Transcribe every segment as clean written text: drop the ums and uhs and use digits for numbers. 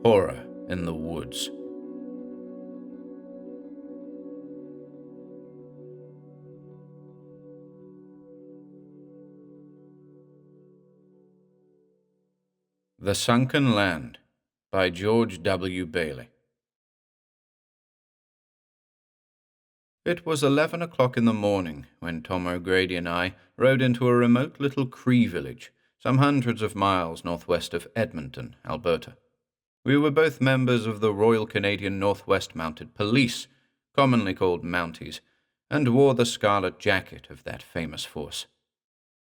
Horror in the Woods. The Sunken Land by George W. Bailey. It was 11 o'clock in the morning when Tom O'Grady and I rode into a remote little Cree village, some hundreds of miles northwest of Edmonton, Alberta. We were both members of the Royal Canadian Northwest Mounted Police, commonly called Mounties, and wore the scarlet jacket of that famous force.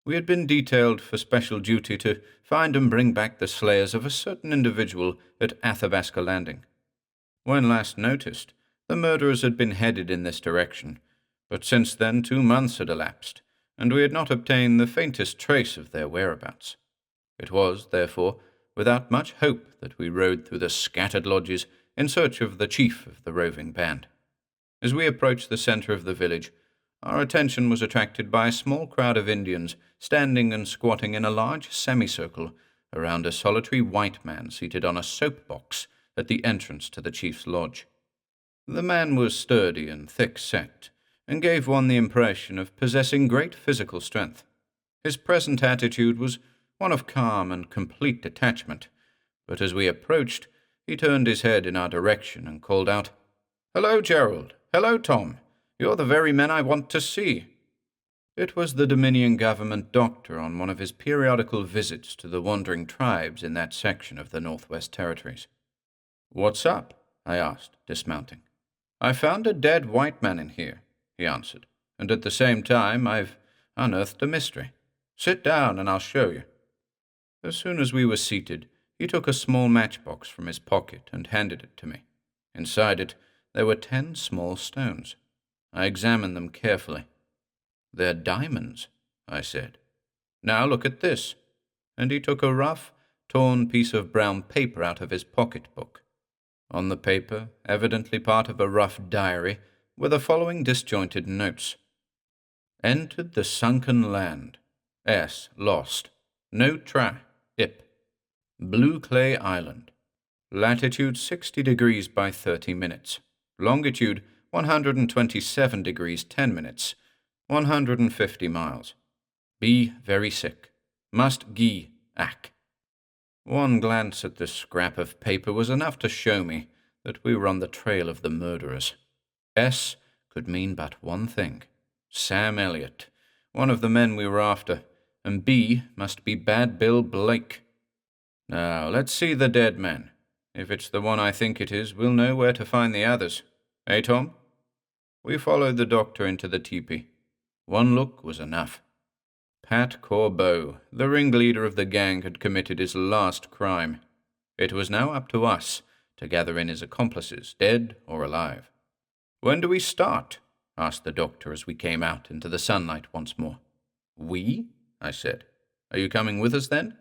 We had been detailed for special duty to find and bring back the slayers of a certain individual at Athabasca Landing. When last noticed, the murderers had been headed in this direction, but since then 2 months had elapsed, and we had not obtained the faintest trace of their whereabouts. It was, therefore, without much hope that we rode through the scattered lodges in search of the chief of the roving band. As we approached the center of the village, our attention was attracted by a small crowd of Indians standing and squatting in a large semicircle around a solitary white man seated on a soapbox at the entrance to the chief's lodge. The man was sturdy and thick-set, and gave one the impression of possessing great physical strength. His present attitude was one of calm and complete detachment, but as we approached, he turned his head in our direction and called out, "Hello, Gerald! Hello, Tom! You're the very men I want to see." It was the Dominion government doctor on one of his periodical visits to the wandering tribes in that section of the Northwest Territories. "What's up?" I asked, dismounting. "I found a dead white man in here," he answered, "and at the same time I've unearthed a mystery. Sit down and I'll show you." As soon as we were seated, he took a small matchbox from his pocket and handed it to me. Inside it, there were 10 small stones. I examined them carefully. "They're diamonds," I said. "Now look at this." And he took a rough, torn piece of brown paper out of his pocketbook. On the paper, evidently part of a rough diary, were the following disjointed notes. "Entered the sunken land. S. Lost. No ip. Blue Clay Island. Latitude 60 degrees by 30 minutes. Longitude 127 degrees 10 minutes. 150 miles. B. Very sick. Must gie ack." One glance at this scrap of paper was enough to show me that we were on the trail of the murderers. S could mean but one thing: Sam Elliott, one of the men we were after, and B must be Bad Bill Blake. Now, let's see the dead man. If it's the one I think it is, we'll know where to find the others. Eh, Tom? We followed the doctor into the teepee. One look was enough. Pat Corbeau, the ringleader of the gang, had committed his last crime. It was now up to us to gather in his accomplices, dead or alive. "When do we start?" asked the doctor as we came out into the sunlight once more. "We?" I said. "Are you coming with us then?"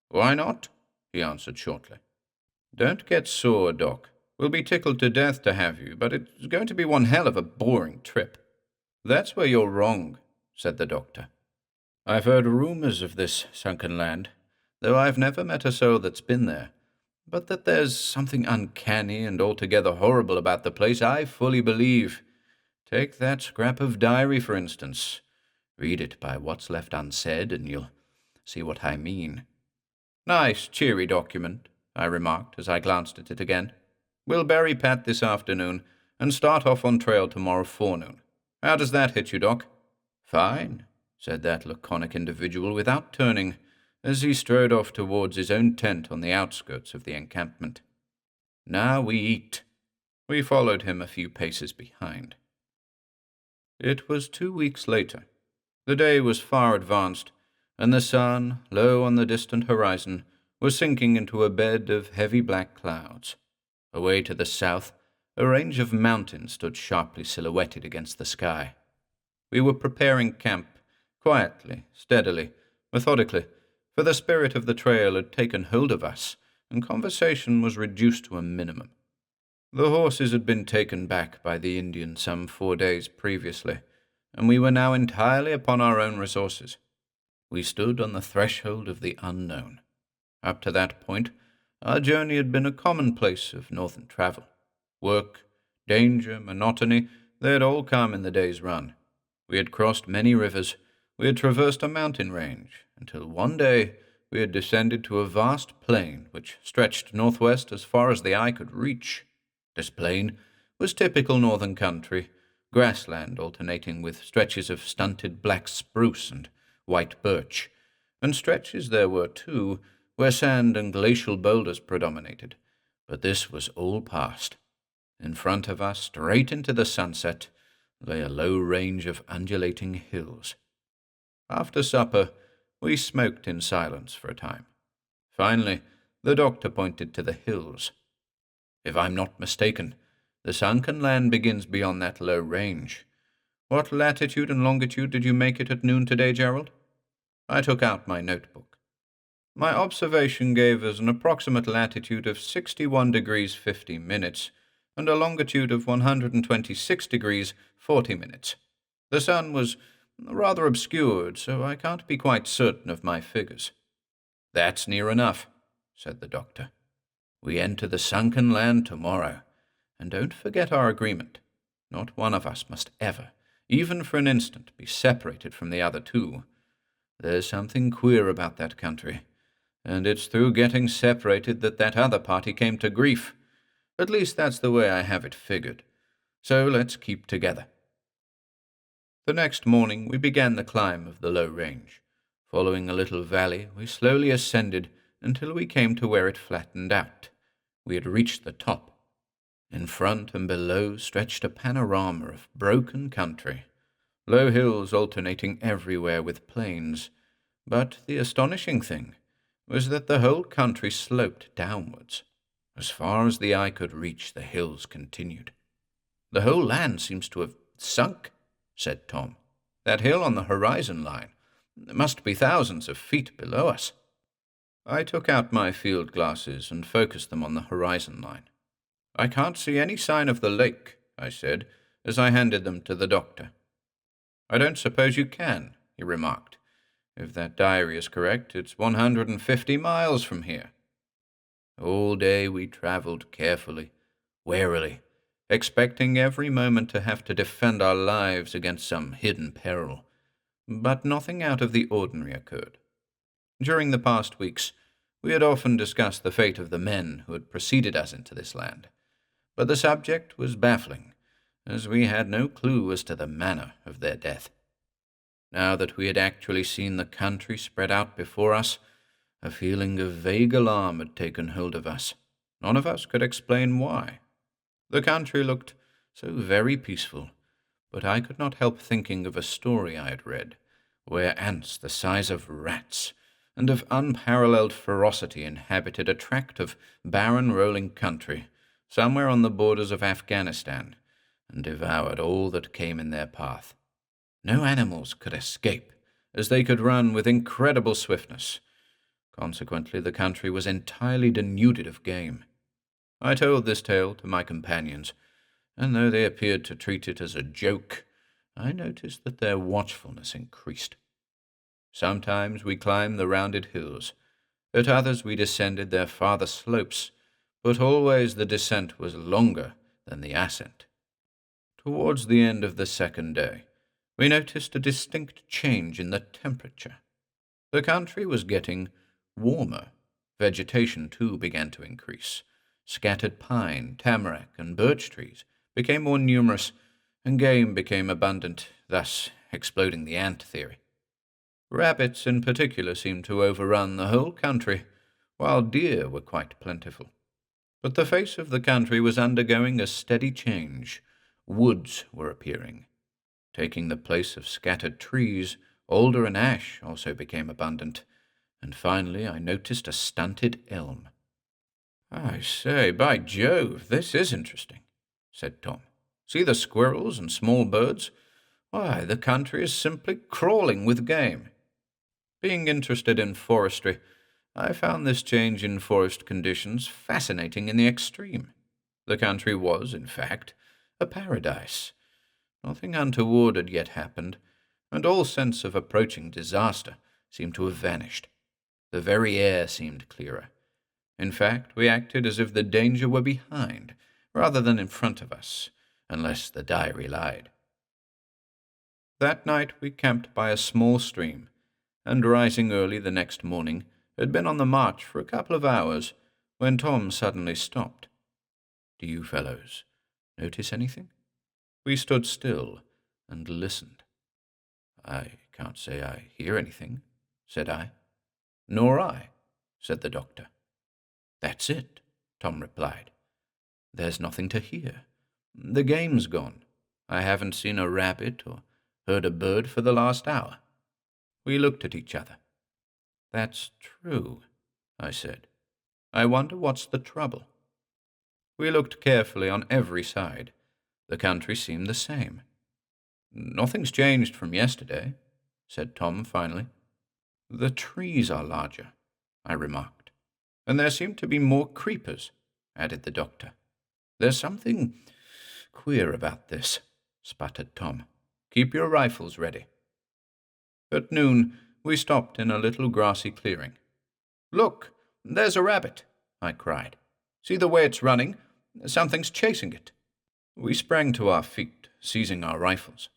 "Why not?" he answered shortly. "Don't get sore, Doc. We'll be tickled to death to have you, but it's going to be one hell of a boring trip." "That's where you're wrong," said the doctor. "I've heard rumors of this sunken land, though I've never met a soul that's been there. But that there's something uncanny and altogether horrible about the place, I fully believe. Take that scrap of diary, for instance. Read it by what's left unsaid, and you'll see what I mean." "Nice, cheery document," I remarked as I glanced at it again. "We'll bury Pat this afternoon and start off on trail tomorrow forenoon. How does that hit you, Doc?" "Fine," said that laconic individual without turning, as he strode off towards his own tent on the outskirts of the encampment. "Now we eat." We followed him a few paces behind. It was 2 weeks later. The day was far advanced, and the sun, low on the distant horizon, was sinking into a bed of heavy black clouds. Away to the south, a range of mountains stood sharply silhouetted against the sky. We were preparing camp, quietly, steadily, methodically, for the spirit of the trail had taken hold of us, and conversation was reduced to a minimum. The horses had been taken back by the Indians some 4 days previously, and we were now entirely upon our own resources. We stood on the threshold of the unknown. Up to that point, Our journey had been a commonplace of northern travel. Work, danger, monotony, they had all come in the day's run. We had crossed many rivers, we had traversed a mountain range, until one day we had descended to a vast plain which stretched northwest as far as the eye could reach. This plain was typical northern country, grassland alternating with stretches of stunted black spruce and white birch, and stretches there were, too, where sand and glacial boulders predominated. But this was all past. In front of us, straight into the sunset, lay a low range of undulating hills. After supper, we smoked in silence for a time. Finally, the doctor pointed to the hills. "If I'm not mistaken, the sunken land begins beyond that low range. What latitude and longitude did you make it at noon today, Gerald?" I took out my notebook. My observation gave us an approximate latitude of 61 degrees 50 minutes and a longitude of 126 degrees 40 minutes. The sun was rather obscured, so I can't be quite certain of my figures. "That's near enough," said the doctor. "We enter the sunken land tomorrow, and don't forget our agreement. Not one of us must ever, even for an instant, be separated from the other two. There's something queer about that country, and it's through getting separated that other party came to grief. At least that's the way I have it figured. So let's keep together." The next morning we began the climb of the low range. Following a little valley, we slowly ascended until we came to where it flattened out. We had reached the top. In front and below stretched a panorama of broken country, low hills alternating everywhere with plains. But the astonishing thing was that the whole country sloped downwards. As far as the eye could reach, the hills continued. "The whole land seems to have sunk," said Tom. "That hill on the horizon line must be thousands of feet below us." I took out my field glasses and focused them on the horizon line. "I can't see any sign of the lake," I said, as I handed them to the doctor. "I don't suppose you can," he remarked. "If that diary is correct, it's 150 miles from here." All day we traveled carefully, warily, expecting every moment to have to defend our lives against some hidden peril. But nothing out of the ordinary occurred. During the past weeks, we had often discussed the fate of the men who had preceded us into this land, but the subject was baffling, as we had no clue as to the manner of their death. Now that we had actually seen the country spread out before us, a feeling of vague alarm had taken hold of us. None of us could explain why. The country looked so very peaceful, but I could not help thinking of a story I had read, where ants the size of rats and of unparalleled ferocity inhabited a tract of barren rolling country somewhere on the borders of Afghanistan, and devoured all that came in their path. No animals could escape, as they could run with incredible swiftness. Consequently, the country was entirely denuded of game. I told this tale to my companions, and though they appeared to treat it as a joke, I noticed that their watchfulness increased. Sometimes we climbed the rounded hills, at others we descended their farther slopes, but always the descent was longer than the ascent. Towards the end of the second day, we noticed a distinct change in the temperature. The country was getting warmer. Vegetation, too, began to increase. Scattered pine, tamarack, and birch trees became more numerous, and game became abundant, thus exploding the ant theory. Rabbits, in particular, seemed to overrun the whole country, while deer were quite plentiful. But the face of the country was undergoing a steady change. Woods were appearing. Taking the place of scattered trees, alder and ash also became abundant, and finally I noticed a stunted elm. "I say, by Jove, this is interesting," said Tom. "See the squirrels and small birds? Why, the country is simply crawling with game." Being interested in forestry, I found this change in forest conditions fascinating in the extreme. The country was, in fact, a paradise. Nothing untoward had yet happened, and all sense of approaching disaster seemed to have vanished. The very air seemed clearer. In fact, we acted as if the danger were behind, rather than in front of us, unless the diary lied. That night we camped by a small stream, and rising early the next morning, had been on the march for a couple of hours, when Tom suddenly stopped. "Do you fellows notice anything?" We stood still and listened. "I can't say I hear anything," said I. "Nor I," said the doctor. "That's it," Tom replied. "There's nothing to hear. The game's gone. I haven't seen a rabbit or heard a bird for the last hour." We looked at each other. "That's true," I said. "I wonder what's the trouble." We looked carefully on every side. The country seemed the same. "Nothing's changed from yesterday," said Tom finally. "The trees are larger," I remarked. "And there seem to be more creepers," added the doctor. "There's something queer about this," sputtered Tom. "Keep your rifles ready." At noon, we stopped in a little grassy clearing. "Look, there's a rabbit," I cried. "See the way it's running? Something's chasing it." We sprang to our feet, seizing our rifles.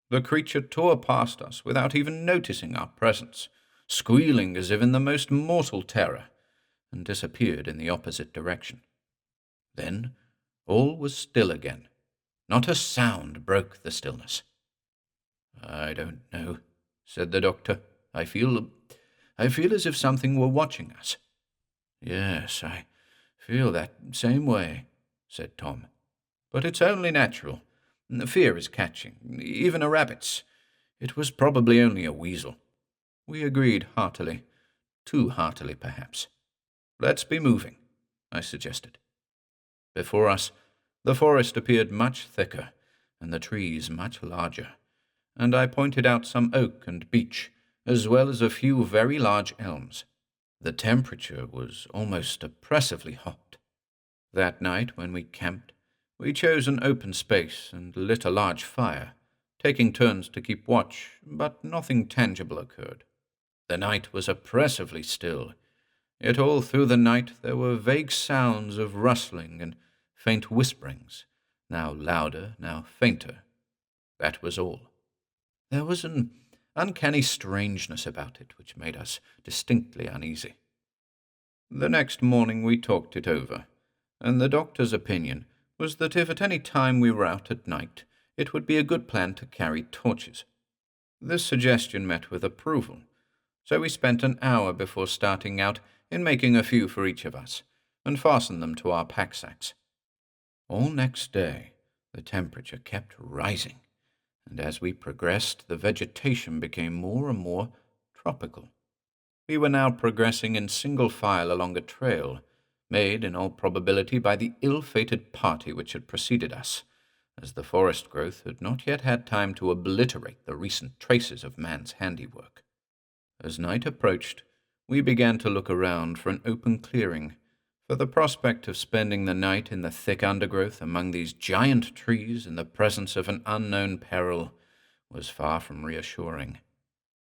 The creature tore past us without even noticing our presence, squealing as if in the most mortal terror, and disappeared in the opposite direction. Then all was still again. Not a sound broke the stillness. "I don't know," said the doctor. I feel as if something were watching us." "Yes, I feel that same way," said Tom. "But it's only natural. Fear is catching, even a rabbit's. It was probably only a weasel." We agreed heartily. Too heartily, perhaps. "Let's be moving," I suggested. Before us, the forest appeared much thicker, and the trees much larger, and I pointed out some oak and beech, as well as a few very large elms. The temperature was almost oppressively hot. That night, when we camped, we chose an open space and lit a large fire, taking turns to keep watch, but nothing tangible occurred. The night was oppressively still, yet all through the night there were vague sounds of rustling and faint whisperings, now louder, now fainter. That was all. There was an uncanny strangeness about it which made us distinctly uneasy. The next morning we talked it over, and the doctor's opinion was that if at any time we were out at night, it would be a good plan to carry torches. This suggestion met with approval, so we spent an hour before starting out in making a few for each of us, and fastened them to our pack-sacks. All next day the temperature kept rising, and as we progressed the vegetation became more and more tropical. We were now progressing in single file along a trail, made in all probability by the ill-fated party which had preceded us, as the forest growth had not yet had time to obliterate the recent traces of man's handiwork. As night approached, we began to look around for an open clearing, for the prospect of spending the night in the thick undergrowth among these giant trees in the presence of an unknown peril was far from reassuring.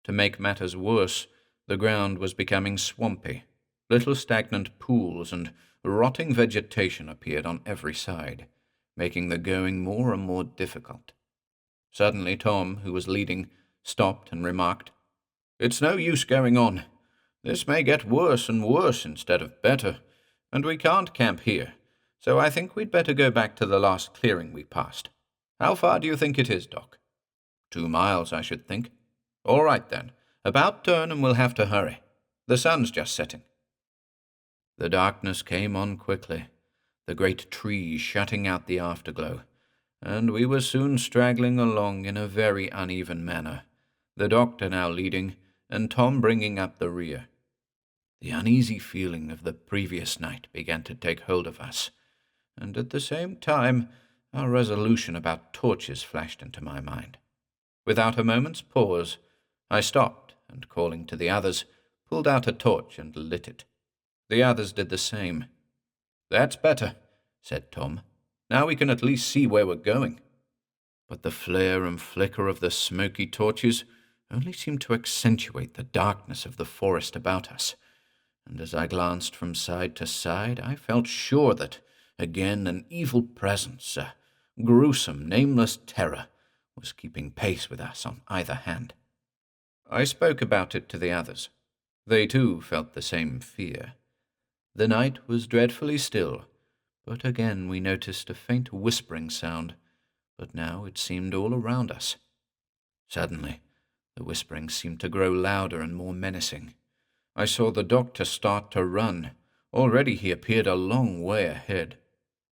To make matters worse, the ground was becoming swampy. Little stagnant pools and rotting vegetation appeared on every side, making the going more and more difficult. Suddenly Tom, who was leading, stopped and remarked, "It's no use going on. This may get worse and worse instead of better, and we can't camp here, so I think we'd better go back to the last clearing we passed. How far do you think it is, Doc?" 2 miles, I should think." "All right, then. About turn, and we'll have to hurry. The sun's just setting." The darkness came on quickly, the great trees shutting out the afterglow, and we were soon straggling along in a very uneven manner, the doctor now leading, and Tom bringing up the rear. The uneasy feeling of the previous night began to take hold of us, and at the same time our resolution about torches flashed into my mind. Without a moment's pause, I stopped, and calling to the others, pulled out a torch and lit it. The others did the same. "That's better," said Tom. "Now we can at least see where we're going." But the flare and flicker of the smoky torches only seemed to accentuate the darkness of the forest about us, and as I glanced from side to side, I felt sure that, again, an evil presence, a gruesome, nameless terror, was keeping pace with us on either hand. I spoke about it to the others. They too felt the same fear. The night was dreadfully still, but again we noticed a faint whispering sound, but now it seemed all around us. Suddenly, the whispering seemed to grow louder and more menacing. I saw the doctor start to run. Already he appeared a long way ahead.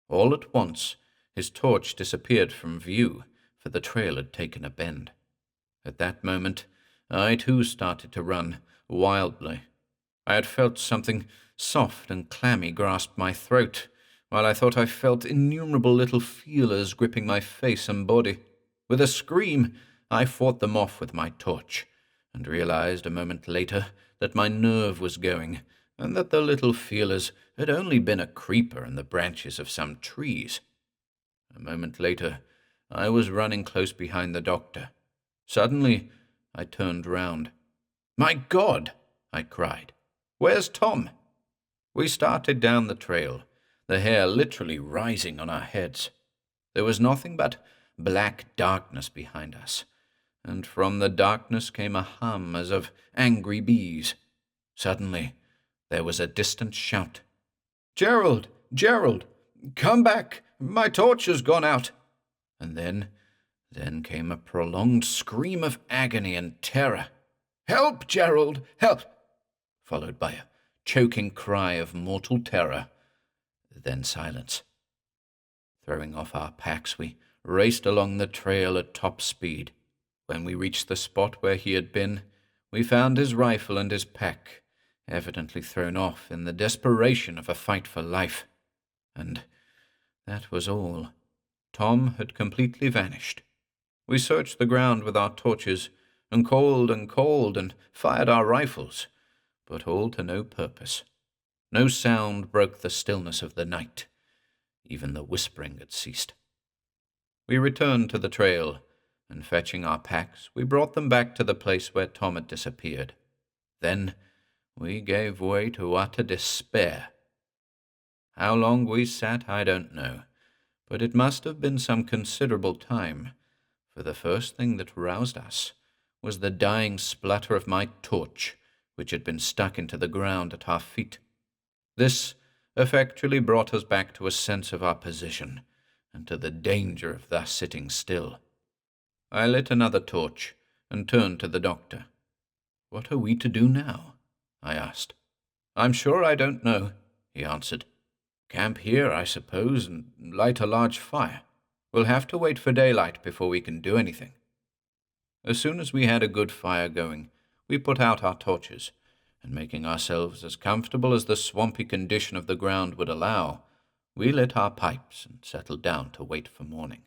All at once, his torch disappeared from view, for the trail had taken a bend. At that moment, I too started to run, wildly. I had felt something soft and clammy grasp my throat, while I thought I felt innumerable little feelers gripping my face and body. With a scream, I fought them off with my torch, and realized a moment later that my nerve was going, and that the little feelers had only been a creeper in the branches of some trees. A moment later, I was running close behind the doctor. Suddenly, I turned round. "My God!" I cried. "Where's Tom?" We started down the trail, the hair literally rising on our heads. There was nothing but black darkness behind us, and from the darkness came a hum as of angry bees. Suddenly, there was a distant shout. "Gerald! Gerald! Come back! My torch has gone out!" And then came a prolonged scream of agony and terror. "Help, Gerald! Help!" followed by a choking cry of mortal terror. Then silence. Throwing off our packs, we raced along the trail at top speed. When we reached the spot where he had been, we found his rifle and his pack, evidently thrown off in the desperation of a fight for life. And that was all. Tom had completely vanished. We searched the ground with our torches, and called and fired our rifles, but all to no purpose. No sound broke the stillness of the night. Even the whispering had ceased. We returned to the trail, and fetching our packs, we brought them back to the place where Tom had disappeared. Then we gave way to utter despair. How long we sat, I don't know, but it must have been some considerable time, for the first thing that roused us was the dying splutter of my torch, which had been stuck into the ground at our feet. This effectually brought us back to a sense of our position, and to the danger of thus sitting still. I lit another torch, and turned to the doctor. "What are we to do now?" I asked. "I'm sure I don't know," he answered. "Camp here, I suppose, and light a large fire. We'll have to wait for daylight before we can do anything." As soon as we had a good fire going, we put out our torches, and making ourselves as comfortable as the swampy condition of the ground would allow, we lit our pipes and settled down to wait for morning.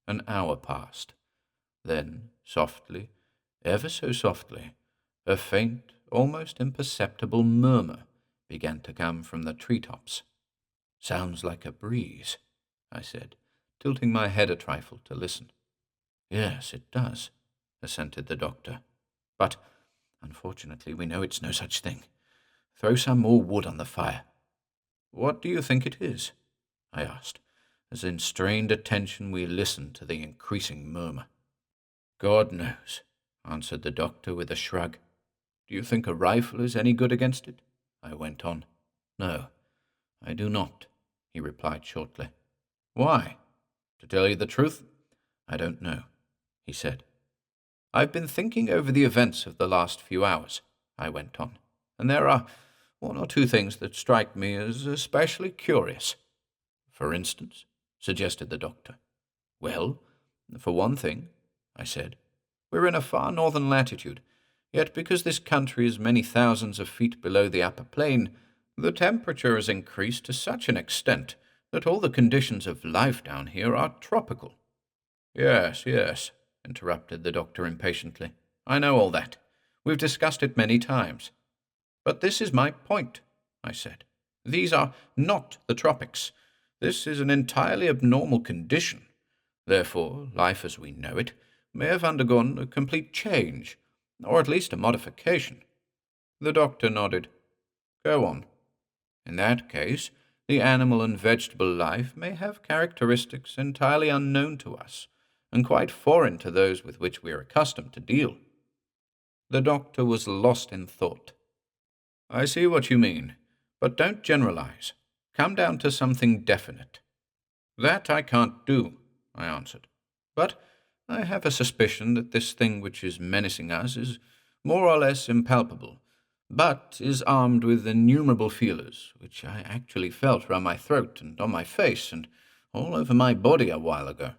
An hour passed. Then, softly, ever so softly, a faint, almost imperceptible murmur began to come from the treetops. "Sounds like a breeze," I said, tilting my head a trifle to listen. "Yes, it does," assented the doctor. "But, unfortunately, we know it's no such thing. Throw some more wood on the fire." "What do you think it is?" I asked, as in strained attention we listened to the increasing murmur. "God knows," answered the doctor with a shrug. "Do you think a rifle is any good against it?" I went on. "No, I do not," he replied shortly. "Why? To tell you the truth, I don't know," he said. "I've been thinking over the events of the last few hours," I went on, "and there are one or two things that strike me as especially curious." "For instance?" suggested the doctor. "Well, for one thing," I said, "we're in a far northern latitude, yet because this country is many thousands of feet below the upper plain, the temperature has increased to such an extent that all the conditions of life down here are tropical." "Yes, yes," interrupted the doctor impatiently. "I know all that. We've discussed it many times. But this is my point," I said. "These are not the tropics. This is an entirely abnormal condition. Therefore, life as we know it may have undergone a complete change, or at least a modification." The doctor nodded. Go on. In that case, the animal and vegetable life may have characteristics entirely unknown to us, and quite foreign to those with which we are accustomed to deal. The doctor was lost in thought. I see what you mean, but don't generalize. Come down to something definite. That I can't do, I answered. But I have a suspicion that this thing which is menacing us is more or less impalpable, but is armed with innumerable feelers, which I actually felt round my throat and on my face and all over my body a while ago.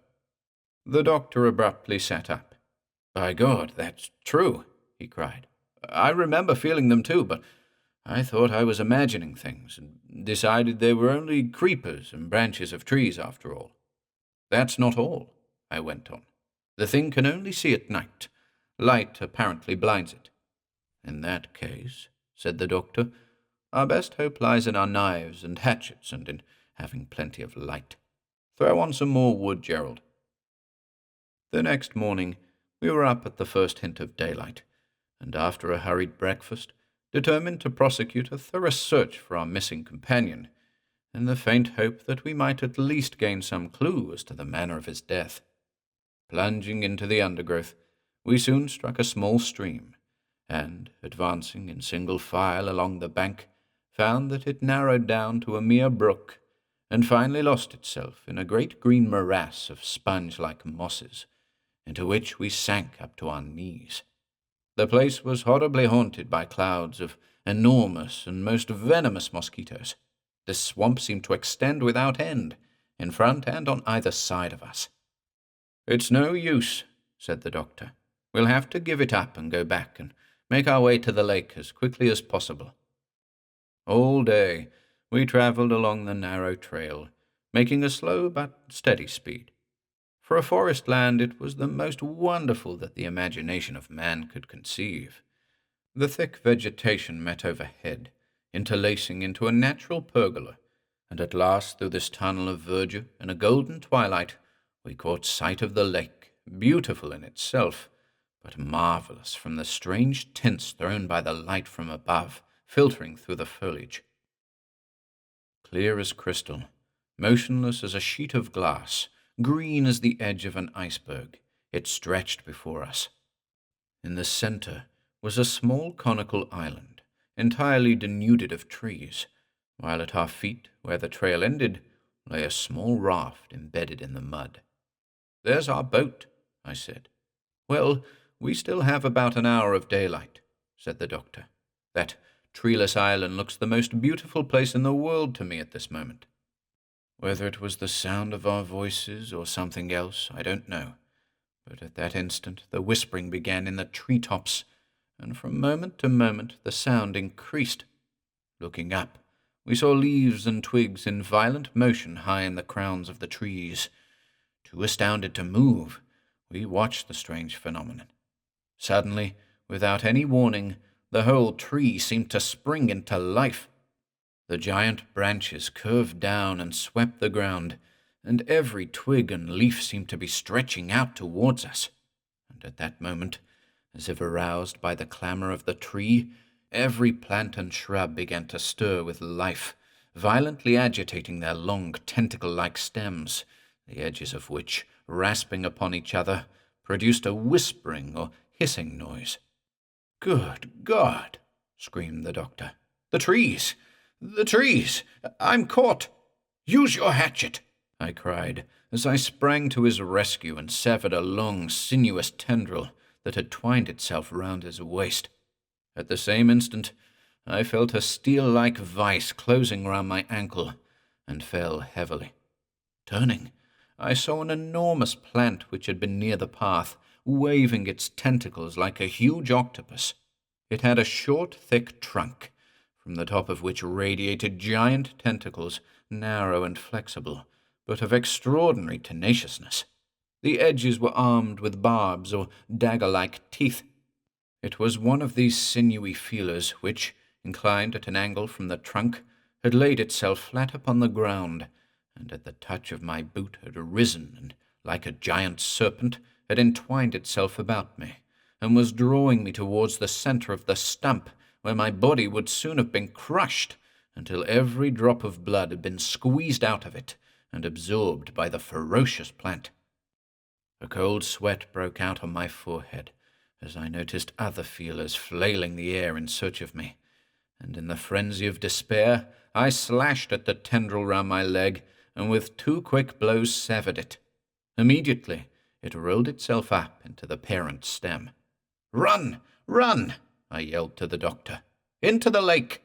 The doctor abruptly sat up. By God, that's true, he cried. I remember feeling them too, but I thought I was imagining things, and decided they were only creepers and branches of trees after all. That's not all, I went on. The thing can only see at night. Light apparently blinds it. In that case, said the doctor, our best hope lies in our knives and hatchets and in having plenty of light. Throw on some more wood, Gerald. The next morning we were up at the first hint of daylight, and after a hurried breakfast, determined to prosecute a thorough search for our missing companion, in the faint hope that we might at least gain some clue as to the manner of his death. Plunging into the undergrowth, we soon struck a small stream, and, advancing in single file along the bank, found that it narrowed down to a mere brook, and finally lost itself in a great green morass of sponge-like mosses, into which we sank up to our knees. The place was horribly haunted by clouds of enormous and most venomous mosquitoes. The swamp seemed to extend without end, in front and on either side of us. It's no use, said the doctor. We'll have to give it up and go back and make our way to the lake as quickly as possible. All day we travelled along the narrow trail, making a slow but steady speed. For a forest land it was the most wonderful that the imagination of man could conceive. The thick vegetation met overhead, interlacing into a natural pergola, and at last through this tunnel of verdure in a golden twilight we caught sight of the lake, beautiful in itself, but marvellous from the strange tints thrown by the light from above, filtering through the foliage. Clear as crystal, motionless as a sheet of glass, green as the edge of an iceberg, it stretched before us. In the centre was a small conical island, entirely denuded of trees, while at our feet, where the trail ended, lay a small raft embedded in the mud. There's our boat, I said. Well, we still have about an hour of daylight, said the doctor. That treeless island looks the most beautiful place in the world to me at this moment. Whether it was the sound of our voices or something else, I don't know, but at that instant the whispering began in the tree-tops, and from moment to moment the sound increased. Looking up, we saw leaves and twigs in violent motion high in the crowns of the trees. Too astounded to move, we watched the strange phenomenon. Suddenly, without any warning, the whole tree seemed to spring into life. The giant branches curved down and swept the ground, and every twig and leaf seemed to be stretching out towards us. And at that moment, as if aroused by the clamour of the tree, every plant and shrub began to stir with life, violently agitating their long tentacle-like stems, the edges of which, rasping upon each other, produced a whispering or hissing noise. "Good God!" screamed the doctor. "The trees! The trees! I'm caught! Use your hatchet!" I cried, as I sprang to his rescue and severed a long, sinuous tendril that had twined itself round his waist. At the same instant, I felt a steel-like vice closing round my ankle, and fell heavily. Turning, I saw an enormous plant which had been near the path, waving its tentacles like a huge octopus. It had a short, thick trunk, from the top of which radiated giant tentacles, narrow and flexible, but of extraordinary tenaciousness. The edges were armed with barbs or dagger-like teeth. It was one of these sinewy feelers which, inclined at an angle from the trunk, had laid itself flat upon the ground, and at the touch of my boot had arisen and, like a giant serpent, had entwined itself about me, and was drawing me towards the centre of the stump, where my body would soon have been crushed until every drop of blood had been squeezed out of it and absorbed by the ferocious plant. A cold sweat broke out on my forehead as I noticed other feelers flailing the air in search of me, and in the frenzy of despair I slashed at the tendril round my leg and with 2 quick blows severed it. Immediately it rolled itself up into the parent stem. "Run! Run!" I yelled to the doctor. "Into the lake!"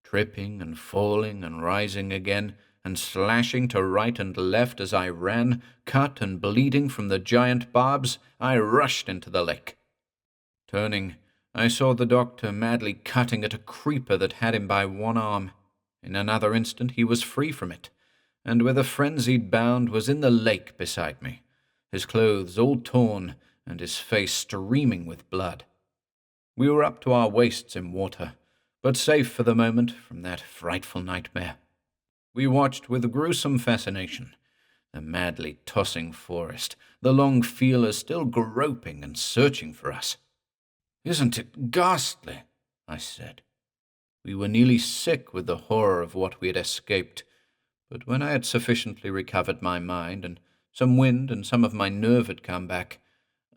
Tripping and falling and rising again, and slashing to right and left as I ran, cut and bleeding from the giant barbs, I rushed into the lake. Turning, I saw the doctor madly cutting at a creeper that had him by one arm. In another instant he was free from it, and with a frenzied bound was in the lake beside me, his clothes all torn and his face streaming with blood. We were up to our waists in water, but safe for the moment from that frightful nightmare. We watched with gruesome fascination the madly tossing forest, the long feelers still groping and searching for us. "Isn't it ghastly?" I said. We were nearly sick with the horror of what we had escaped, but when I had sufficiently recovered my mind and some wind and some of my nerve had come back,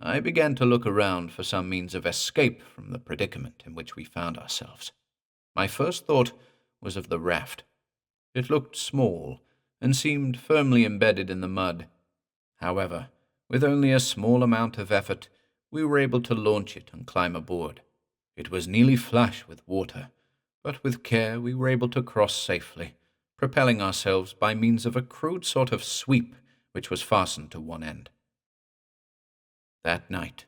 I began to look around for some means of escape from the predicament in which we found ourselves. My first thought was of the raft. It looked small and seemed firmly embedded in the mud. However, with only a small amount of effort, we were able to launch it and climb aboard. It was nearly flush with water, but with care we were able to cross safely, propelling ourselves by means of a crude sort of sweep which was fastened to one end. That night,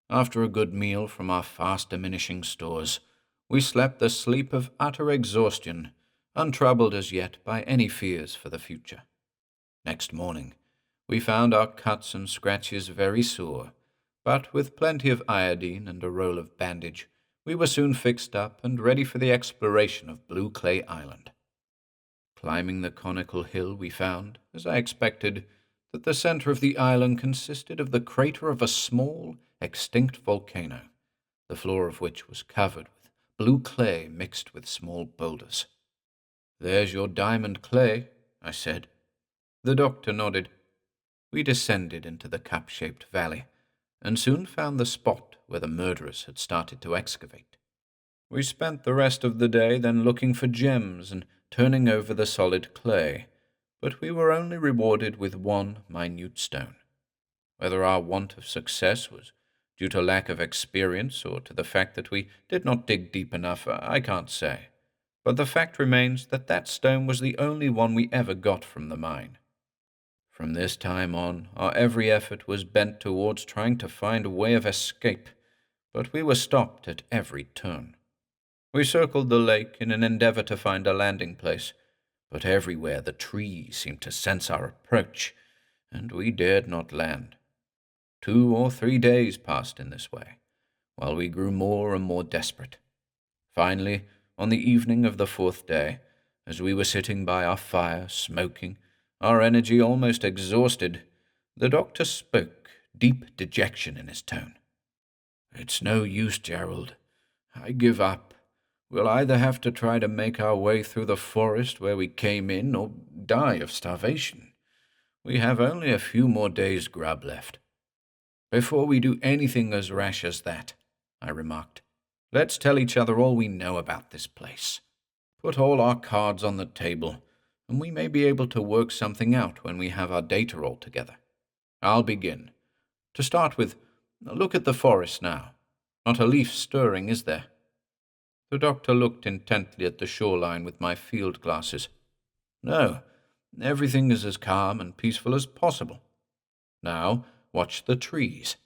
after a good meal from our fast-diminishing stores, we slept the sleep of utter exhaustion, untroubled as yet by any fears for the future. Next morning, we found our cuts and scratches very sore, but with plenty of iodine and a roll of bandage, we were soon fixed up and ready for the exploration of Blue Clay Island. Climbing the conical hill, we found, as I expected, that the center of the island consisted of the crater of a small, extinct volcano, the floor of which was covered with blue clay mixed with small boulders. "There's your diamond clay," I said. The doctor nodded. We descended into the cup-shaped valley, and soon found the spot where the murderers had started to excavate. We spent the rest of the day then looking for gems and turning over the solid clay, but we were only rewarded with one minute stone. Whether our want of success was due to lack of experience or to the fact that we did not dig deep enough, I can't say. But the fact remains that that stone was the only one we ever got from the mine. From this time on, our every effort was bent towards trying to find a way of escape, but we were stopped at every turn. We circled the lake in an endeavor to find a landing place, but everywhere the trees seemed to sense our approach, and we dared not land. 2 or 3 days passed in this way, while we grew more and more desperate. Finally, on the evening of the 4th day, as we were sitting by our fire, smoking, our energy almost exhausted, the doctor spoke, deep dejection in his tone. "It's no use, Gerald. I give up. We'll either have to try to make our way through the forest where we came in or die of starvation. We have only a few more days' grub left." "Before we do anything as rash as that," I remarked, "let's tell each other all we know about this place. Put all our cards on the table, and we may be able to work something out when we have our data all together. I'll begin. To start with, look at the forest now. Not a leaf stirring, is there?" The doctor looked intently at the shoreline with my field glasses. "No, everything is as calm and peaceful as possible. Now, watch the trees."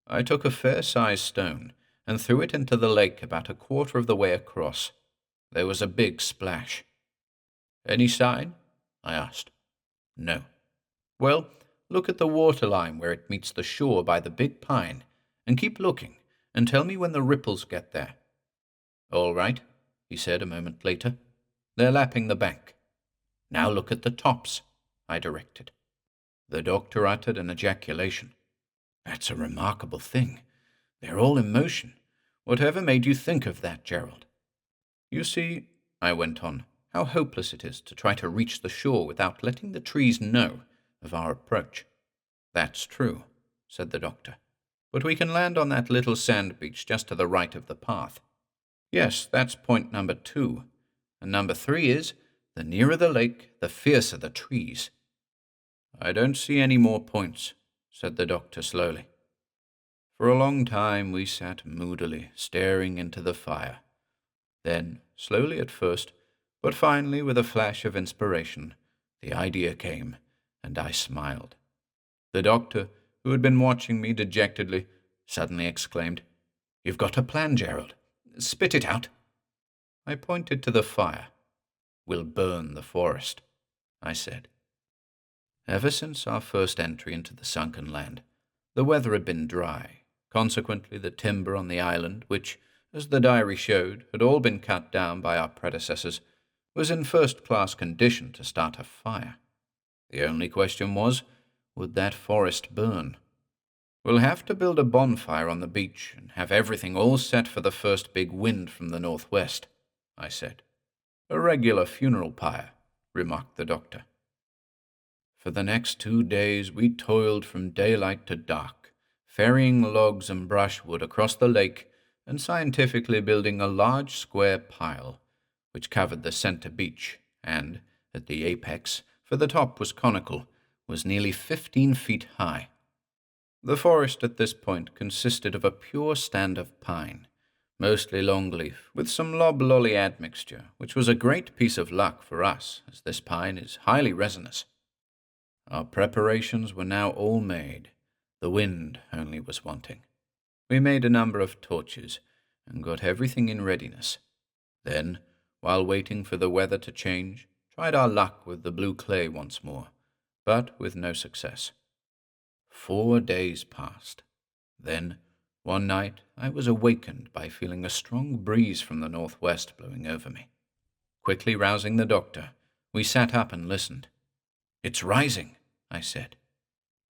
I took a fair-sized stone and threw it into the lake about a quarter of the way across. There was a big splash. "Any sign?" I asked. "No." "Well, look at the waterline where it meets the shore by the big pine, and keep looking, and tell me when the ripples get there." "All right," he said a moment later. "They're lapping the bank." "Now look at the tops," I directed. The doctor uttered an ejaculation. "That's a remarkable thing. They're all in motion. Whatever made you think of that, Gerald? You see, I went on, how hopeless it is to try to reach the shore without letting the trees know of our approach. That's true, said the doctor. But we can land on that little sand beach just to the right of the path. Yes, that's point number 2. And number 3 is, the nearer the lake, the fiercer the trees. I don't see any more points, said the doctor slowly. For a long time we sat moodily, staring into the fire. Then, slowly at first, but finally with a flash of inspiration, the idea came, and I smiled. The doctor, who had been watching me dejectedly, suddenly exclaimed, "You've got a plan, Gerald. Spit it out." I pointed to the fire. "We'll burn the forest," I said. Ever since our first entry into the sunken land, the weather had been dry. Consequently, the timber on the island, which, as the diary showed, had all been cut down by our predecessors, was in first-class condition to start a fire. The only question was, would that forest burn? "We'll have to build a bonfire on the beach and have everything all set for the first big wind from the northwest," I said. "A regular funeral pyre," remarked the doctor. For the next 2 days we toiled from daylight to dark, ferrying logs and brushwood across the lake and scientifically building a large square pile, which covered the center beach and, at the apex, for the top was conical, was nearly 15 feet high. The forest at this point consisted of a pure stand of pine, mostly longleaf, with some loblolly admixture, which was a great piece of luck for us, as this pine is highly resinous. Our preparations were now all made. The wind only was wanting. We made a number of torches and got everything in readiness. Then, while waiting for the weather to change, tried our luck with the blue clay once more, but with no success. 4 days passed. Then, one night, I was awakened by feeling a strong breeze from the northwest blowing over me. Quickly rousing the doctor, we sat up and listened. "It's rising," I said.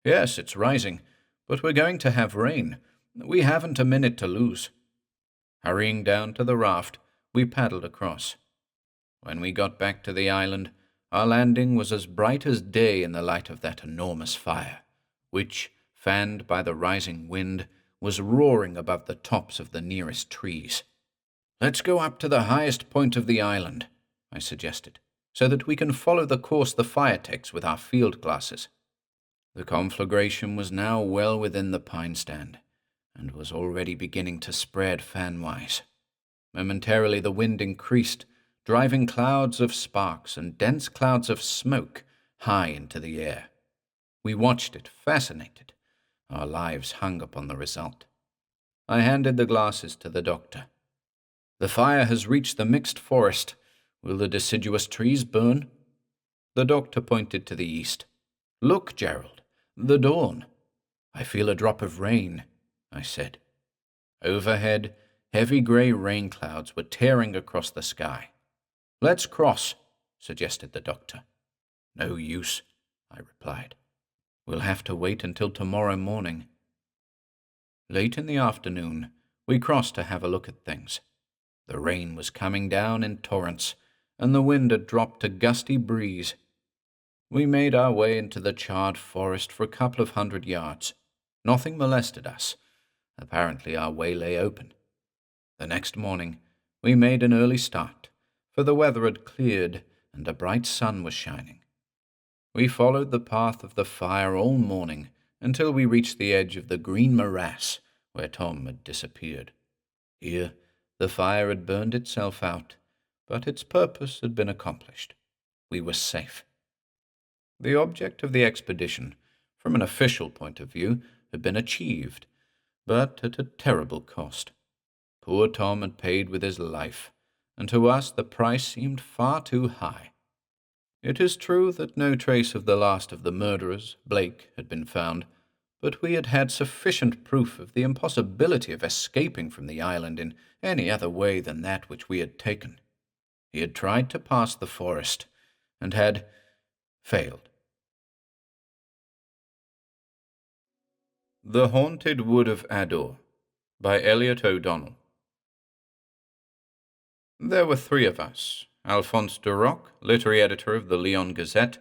"Yes, it's rising, but we're going to have rain. We haven't a minute to lose." Hurrying down to the raft, we paddled across. When we got back to the island, our landing was as bright as day in the light of that enormous fire, which, fanned by the rising wind, was roaring above the tops of the nearest trees. "Let's go up to the highest point of the island," I suggested, "so that we can follow the course the fire takes with our field glasses." The conflagration was now well within the pine stand, and was already beginning to spread fanwise. Momentarily the wind increased, driving clouds of sparks and dense clouds of smoke high into the air. We watched it, fascinated. Our lives hung upon the result. I handed the glasses to the doctor. "The fire has reached the mixed forest. Will the deciduous trees burn?" The doctor pointed to the east. "Look, Gerald, the dawn." "I feel a drop of rain," I said. Overhead, heavy grey rain clouds were tearing across the sky. "Let's cross," suggested the doctor. "No use," I replied. "We'll have to wait until tomorrow morning." Late in the afternoon, we crossed to have a look at things. The rain was coming down in torrents, and the wind had dropped a gusty breeze. We made our way into the charred forest for a couple of 100 yards. Nothing molested us. Apparently our way lay open. The next morning, we made an early start, for the weather had cleared and a bright sun was shining. We followed the path of the fire all morning until we reached the edge of the green morass where Tom had disappeared. Here, the fire had burned itself out, but its purpose had been accomplished. We were safe. The object of the expedition, from an official point of view, had been achieved, but at a terrible cost. Poor Tom had paid with his life, and to us the price seemed far too high. It is true that no trace of the last of the murderers, Blake, had been found, but we had had sufficient proof of the impossibility of escaping from the island in any other way than that which we had taken. He had tried to pass the forest, and had failed. The Haunted Wood of ADOURE by Elliott O'Donnell. There were three of us: Alphonse Duroc, literary editor of the Lyon Gazette,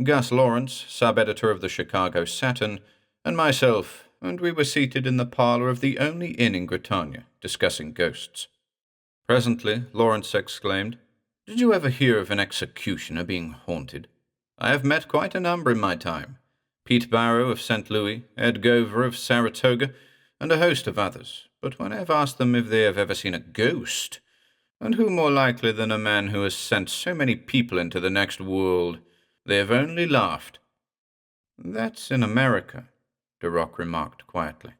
Gus Lawrence, sub-editor of the Chicago Saturn, and myself, and we were seated in the parlor of the only inn in Bretagne, discussing ghosts. Presently, Lawrence exclaimed, "Did you ever hear of an executioner being haunted? I have met quite a number in my time. Pete Barrow of St. Louis, Ed Gover of Saratoga, and a host of others. But when I have asked them if they have ever seen a ghost, and who more likely than a man who has sent so many people into the next world, they have only laughed." "That's in America," Duroc remarked quietly.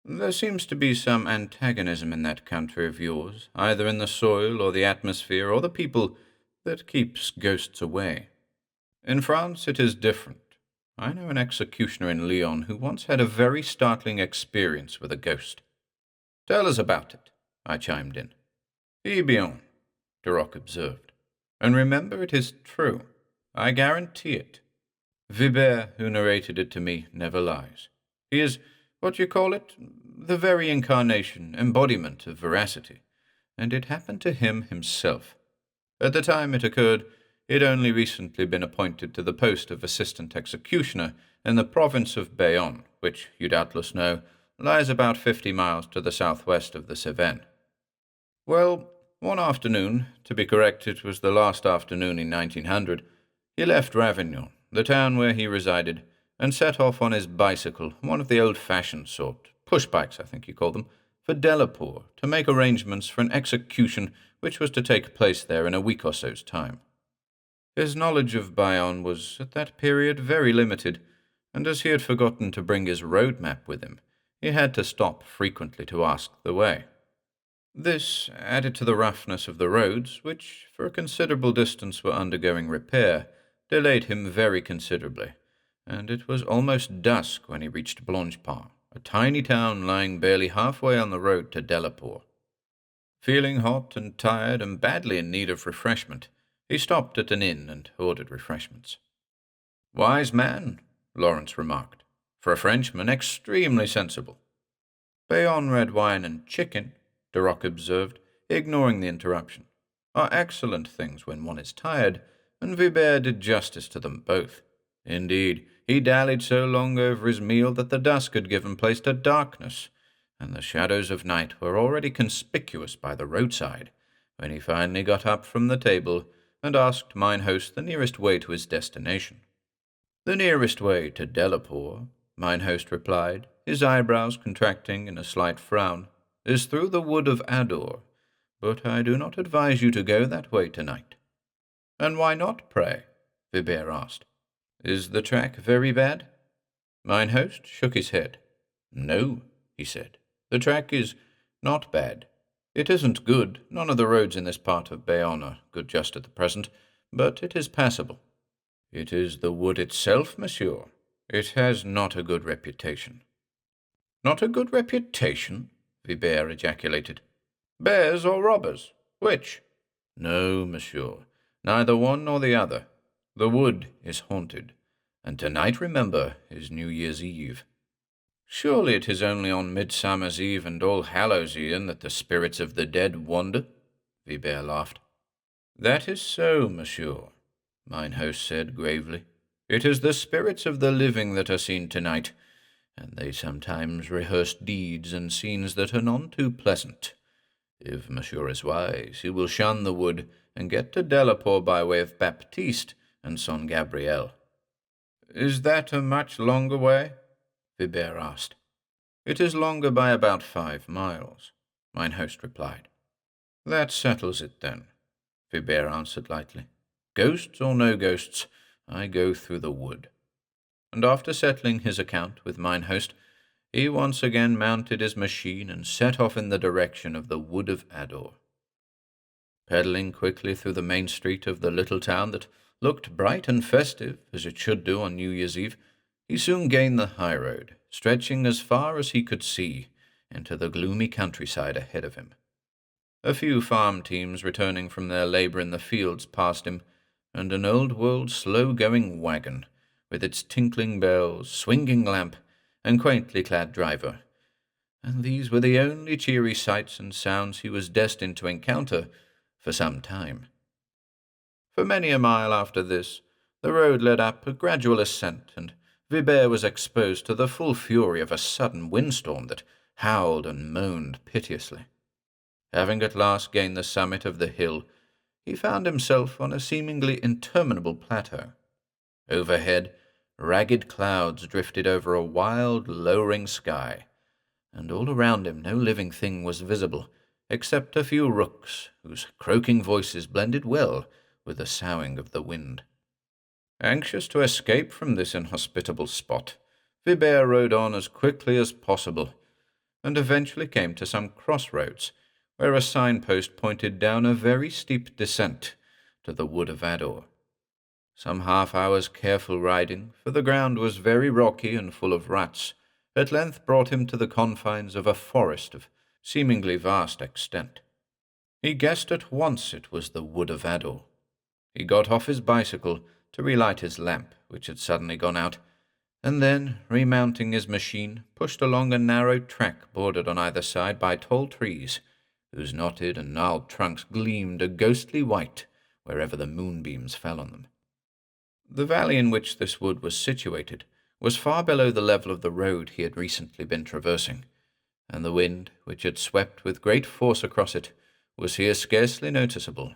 "There seems to be some antagonism in that country of yours, either in the soil or the atmosphere or the people, that keeps ghosts away. In France it is different. I know an executioner in Lyon who once had a very startling experience with a ghost." "Tell us about it," I chimed in. "Eh bien," Duroc observed. "And remember, it is true. I guarantee it. Vibert, who narrated it to me, never lies. He is, what you call it, the very incarnation, embodiment of veracity, and it happened to him himself. At the time it occurred, he had only recently been appointed to the post of assistant executioner in the province of Bayonne, which, you doubtless know, lies about 50 miles to the southwest of the Cevennes. Well, one afternoon, to be correct, it was the last afternoon in 1900, he left Ravignon, the town where he resided, and set off on his bicycle, one of the old-fashioned sort, push-bikes I think you call them, for Delapour, to make arrangements for an execution which was to take place there in a week or so's time. His knowledge of Bayonne was, at that period, very limited, and as he had forgotten to bring his road map with him, he had to stop frequently to ask the way. This, added to the roughness of the roads, which for a considerable distance were undergoing repair, delayed him very considerably, and it was almost dusk when he reached Blanchepart, a tiny town lying barely halfway on the road to Delapour. Feeling hot and tired and badly in need of refreshment, he stopped at an inn and ordered refreshments. "Wise man," Lawrence remarked. "For a Frenchman, extremely sensible." "Bayonne red wine and chicken," Duroc observed, ignoring the interruption, "are excellent things when one is tired, and Vibert did justice to them both. Indeed, he dallied so long over his meal that the dusk had given place to darkness, and the shadows of night were already conspicuous by the roadside, when he finally got up from the table and asked mine host the nearest way to his destination. "The nearest way to Delapour," mine host replied, his eyebrows contracting in a slight frown, "is through the wood of ADOURE, but I do not advise you to go that way tonight." "And why not, pray?" Vibert asked. "Is the track very bad?" Mine host shook his head. "No," he said, "the track is not bad. It isn't good. None of the roads in this part of Bayonne are good just at the present, but it is passable." "It is the wood itself, monsieur. It has not a good reputation." "Not a good reputation?" Vibert ejaculated. "Bears or robbers? Which?" "No, monsieur, neither one nor the other. The wood is haunted, and tonight, remember, is New Year's Eve." "Surely it is only on Midsummer's Eve and All Hallows' Eve that the spirits of the dead wander?" Vibert laughed. "That is so, monsieur," mine host said gravely. "It is the spirits of the living that are seen tonight, and they sometimes rehearse deeds and scenes that are none too pleasant. If monsieur is wise, he will shun the wood and get to Delapour by way of Baptiste and Saint Gabriel." "Is that a much longer way?" Vibert asked. "It is longer by about 5 miles, mine host replied. "That settles it, then," Vibert answered lightly. "Ghosts or no ghosts, I go through the wood." And after settling his account with mine host, he once again mounted his machine and set off in the direction of the wood of ADOURE. Pedaling quickly through the main street of the little town that looked bright and festive, as it should do on New Year's Eve, he soon gained the high road, stretching as far as he could see into the gloomy countryside ahead of him. A few farm teams returning from their labor in the fields passed him, and an old-world slow-going wagon, with its tinkling bells, swinging lamp, and quaintly clad driver. And these were the only cheery sights and sounds he was destined to encounter for some time. For many a mile after this, the road led up a gradual ascent, and Vibert was exposed to the full fury of a sudden windstorm that howled and moaned piteously. Having at last gained the summit of the hill, he found himself on a seemingly interminable plateau. Overhead, ragged clouds drifted over a wild, lowering sky, and all around him no living thing was visible, except a few rooks, whose croaking voices blended well with the soughing of the wind. Anxious to escape from this inhospitable spot, Vibert rode on as quickly as possible, and eventually came to some crossroads, where a signpost pointed down a very steep descent to the wood of ADOURE. Some half-hour's careful riding, for the ground was very rocky and full of ruts, at length brought him to the confines of a forest of seemingly vast extent. He guessed at once it was the wood of ADOURE. He got off his bicycle to relight his lamp, which had suddenly gone out, and then, remounting his machine, pushed along a narrow track bordered on either side by tall trees, whose knotted and gnarled trunks gleamed a ghostly white wherever the moonbeams fell on them. The valley in which this wood was situated was far below the level of the road he had recently been traversing, and the wind, which had swept with great force across it, was here scarcely noticeable,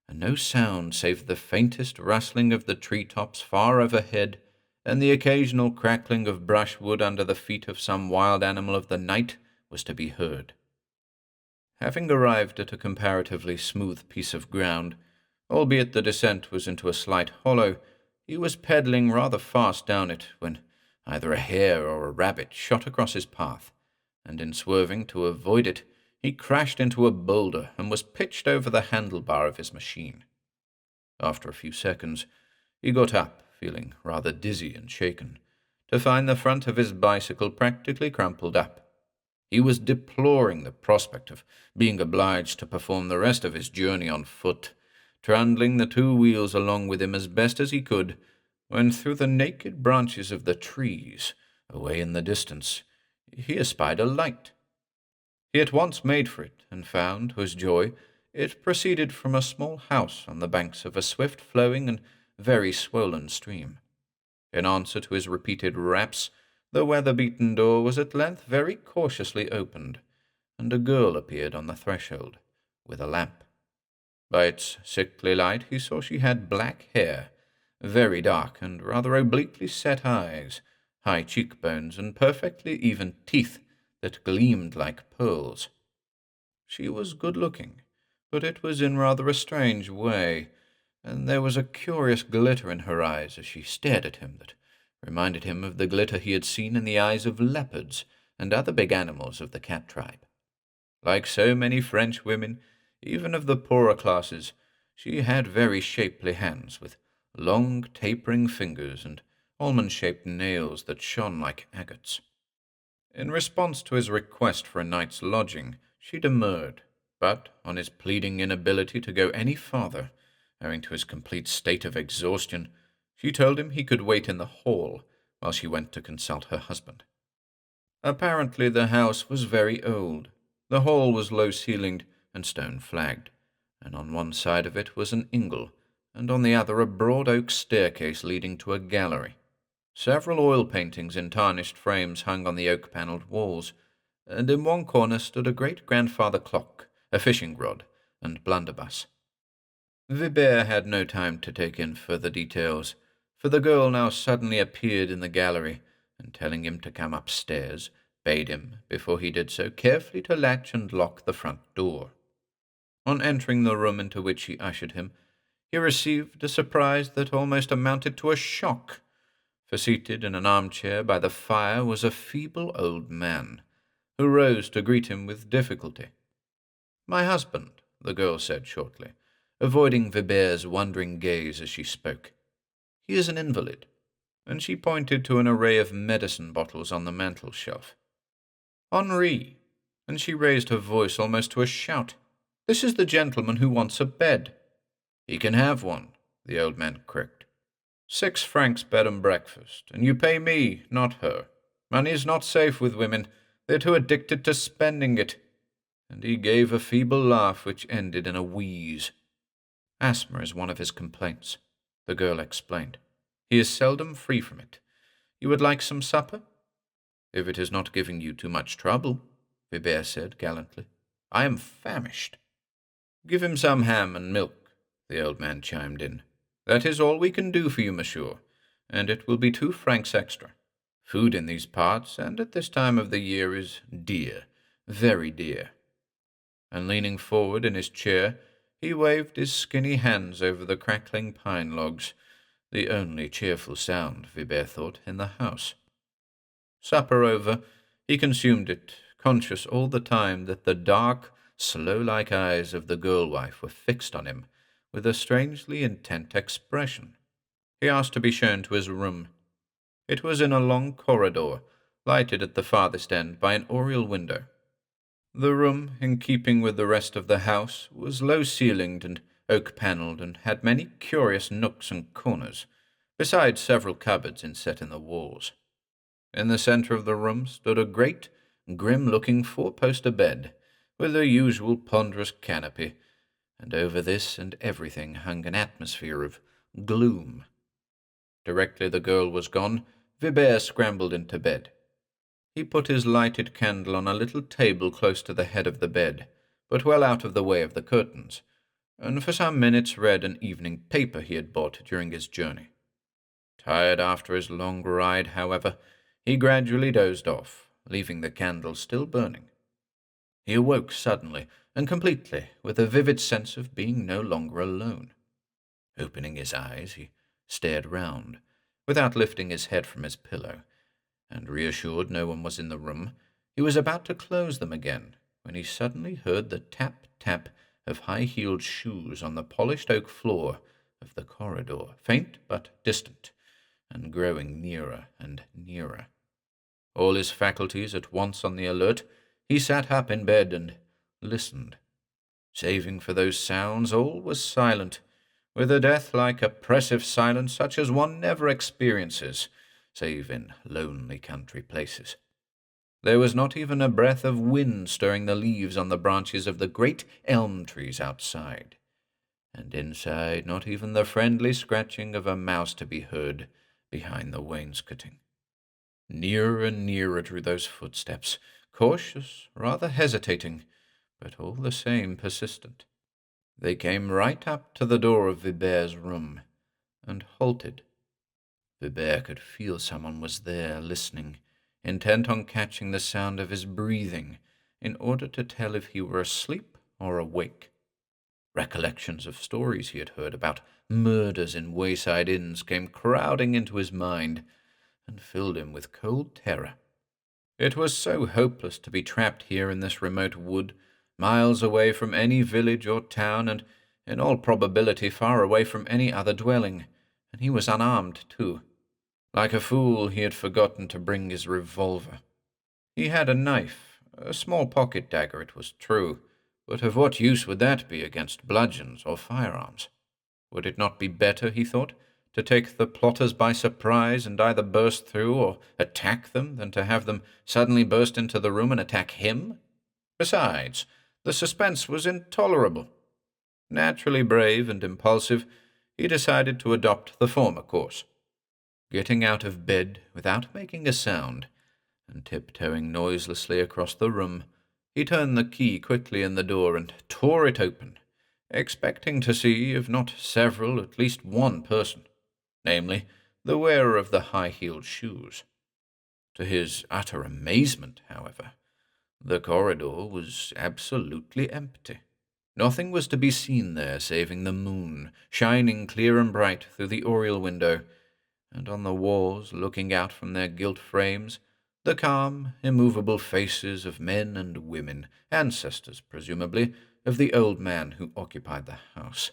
and no sound save the faintest rustling of the tree-tops far overhead and the occasional crackling of brushwood under the feet of some wild animal of the night was to be heard. Having arrived at a comparatively smooth piece of ground, albeit the descent was into a slight hollow, he was pedalling rather fast down it when either a hare or a rabbit shot across his path, and in swerving to avoid it, he crashed into a boulder and was pitched over the handlebar of his machine. After a few seconds, he got up, feeling rather dizzy and shaken, to find the front of his bicycle practically crumpled up. He was deploring the prospect of being obliged to perform the rest of his journey on foot, trundling the two wheels along with him as best as he could, when through the naked branches of the trees, away in the distance, he espied a light. He at once made for it, and found, to his joy, it proceeded from a small house on the banks of a swift-flowing and very swollen stream. In answer to his repeated raps, the weather-beaten door was at length very cautiously opened, and a girl appeared on the threshold, with a lamp. By its sickly light he saw she had black hair, very dark and rather obliquely set eyes, high cheekbones, and perfectly even teeth that gleamed like pearls. She was good-looking, but it was in rather a strange way, and there was a curious glitter in her eyes as she stared at him that reminded him of the glitter he had seen in the eyes of leopards and other big animals of the cat tribe. Like so many French women, even of the poorer classes, she had very shapely hands, with long tapering fingers and almond-shaped nails that shone like agates. In response to his request for a night's lodging, she demurred, but on his pleading inability to go any farther, owing to his complete state of exhaustion, she told him he could wait in the hall while she went to consult her husband. Apparently the house was very old. The hall was low-ceilinged and stone-flagged, and on one side of it was an ingle, and on the other a broad oak staircase leading to a gallery. Several oil paintings in tarnished frames hung on the oak-panelled walls, and in one corner stood a great-grandfather clock, a fishing-rod, and blunderbuss. Vibert had no time to take in further details, for the girl now suddenly appeared in the gallery, and telling him to come upstairs, bade him, before he did so, carefully to latch and lock the front door. On entering the room into which she ushered him, he received a surprise that almost amounted to a shock, for seated in an armchair by the fire was a feeble old man, who rose to greet him with difficulty. "My husband," the girl said shortly, avoiding Vibert's wondering gaze as she spoke. "He is an invalid," and she pointed to an array of medicine bottles on the mantel-shelf. "Henri," and she raised her voice almost to a shout, "this is the gentleman who wants a bed." "He can have one," the old man cricked. 6 francs bed and breakfast, and you pay me, not her. Money is not safe with women. They're too addicted to spending it." and he gave a feeble laugh which ended in a wheeze. Asthma is one of his complaints, the girl explained. He is seldom free from it. You would like some supper? If it is not giving you too much trouble, Vibert said gallantly. I am famished. Give him some ham and milk, the old man chimed in. That is all we can do for you, monsieur, and it will be 2 francs extra. Food in these parts, and at this time of the year, is dear, very dear. And leaning forward in his chair, he waved his skinny hands over the crackling pine logs, the only cheerful sound, Vibert thought, in the house. Supper over, he consumed it, conscious all the time that the dark, slow-like eyes of the girl-wife were fixed on him with a strangely intent expression. He asked to be shown to his room. It was in a long corridor, lighted at the farthest end by an oriel window. The room, in keeping with the rest of the house, was low-ceilinged and oak-panelled, and had many curious nooks and corners, besides several cupboards inset in the walls. In the centre of the room stood a great, grim-looking 4-poster bed, with the usual ponderous canopy, and over this and everything hung an atmosphere of gloom. Directly the girl was gone, Vibert scrambled into bed. He put his lighted candle on a little table close to the head of the bed, but well out of the way of the curtains, and for some minutes read an evening paper he had bought during his journey. Tired after his long ride, however, he gradually dozed off, leaving the candle still burning. He awoke suddenly and completely, with a vivid sense of being no longer alone. Opening his eyes, he stared round, without lifting his head from his pillow, and reassured no one was in the room, he was about to close them again, when he suddenly heard the tap-tap of high-heeled shoes on the polished oak floor of the corridor, faint but distant, and growing nearer and nearer. All his faculties at once on the alert, he sat up in bed and listened. Saving for those sounds, all was silent, with a death-like oppressive silence such as one never experiences, save in lonely country places. There was not even a breath of wind stirring the leaves on the branches of the great elm trees outside, and inside not even the friendly scratching of a mouse to be heard behind the wainscoting. Nearer and nearer drew those footsteps, cautious, rather hesitating, but all the same persistent. They came right up to the door of Vibert's room, and halted. Vibert could feel someone was there, listening, intent on catching the sound of his breathing, in order to tell if he were asleep or awake. Recollections of stories he had heard about murders in wayside inns came crowding into his mind, and filled him with cold terror. It was so hopeless to be trapped here in this remote wood, miles away from any village or town, and in all probability far away from any other dwelling, and he was unarmed, too. Like a fool, he had forgotten to bring his revolver. He had a knife, a small pocket dagger, it was true, but of what use would that be against bludgeons or firearms? Would it not be better, he thought, to take the plotters by surprise and either burst through or attack them than to have them suddenly burst into the room and attack him? Besides, the suspense was intolerable. Naturally brave and impulsive, he decided to adopt the former course. Getting out of bed without making a sound, and tiptoeing noiselessly across the room, he turned the key quickly in the door and tore it open, expecting to see, if not several, at least one person, namely, the wearer of the high-heeled shoes. To his utter amazement, however, the corridor was absolutely empty. Nothing was to be seen there saving the moon, shining clear and bright through the oriel window, and on the walls, looking out from their gilt frames, the calm, immovable faces of men and women, ancestors, presumably, of the old man who occupied the house.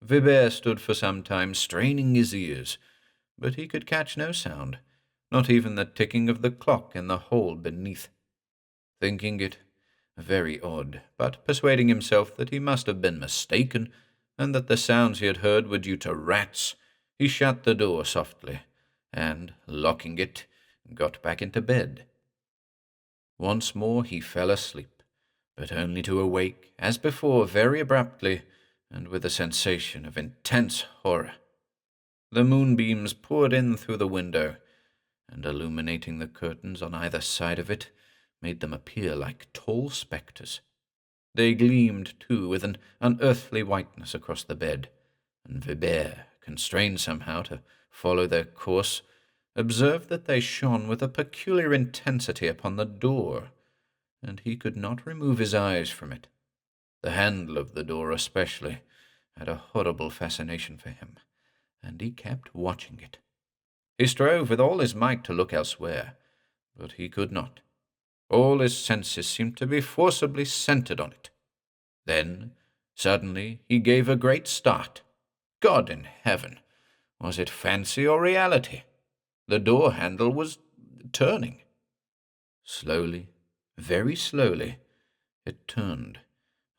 Vibert stood for some time straining his ears, but he could catch no sound, not even the ticking of the clock in the hall beneath. Thinking it very odd, but persuading himself that he must have been mistaken, and that the sounds he had heard were due to rats, he shut the door softly, and, locking it, got back into bed. Once more he fell asleep, but only to awake, as before, very abruptly, and with a sensation of intense horror. The moonbeams poured in through the window, and illuminating the curtains on either side of it, made them appear like tall spectres. They gleamed, too, with an unearthly whiteness across the bed, and Vibert, constrained somehow to follow their course, observed that they shone with a peculiar intensity upon the door, and he could not remove his eyes from it. The handle of the door especially had a horrible fascination for him, and he kept watching it. He strove with all his might to look elsewhere, but he could not. All his senses seemed to be forcibly centered on it. Then, suddenly, he gave a great start. God in heaven! Was it fancy or reality? The door handle was turning. Slowly, very slowly, it turned,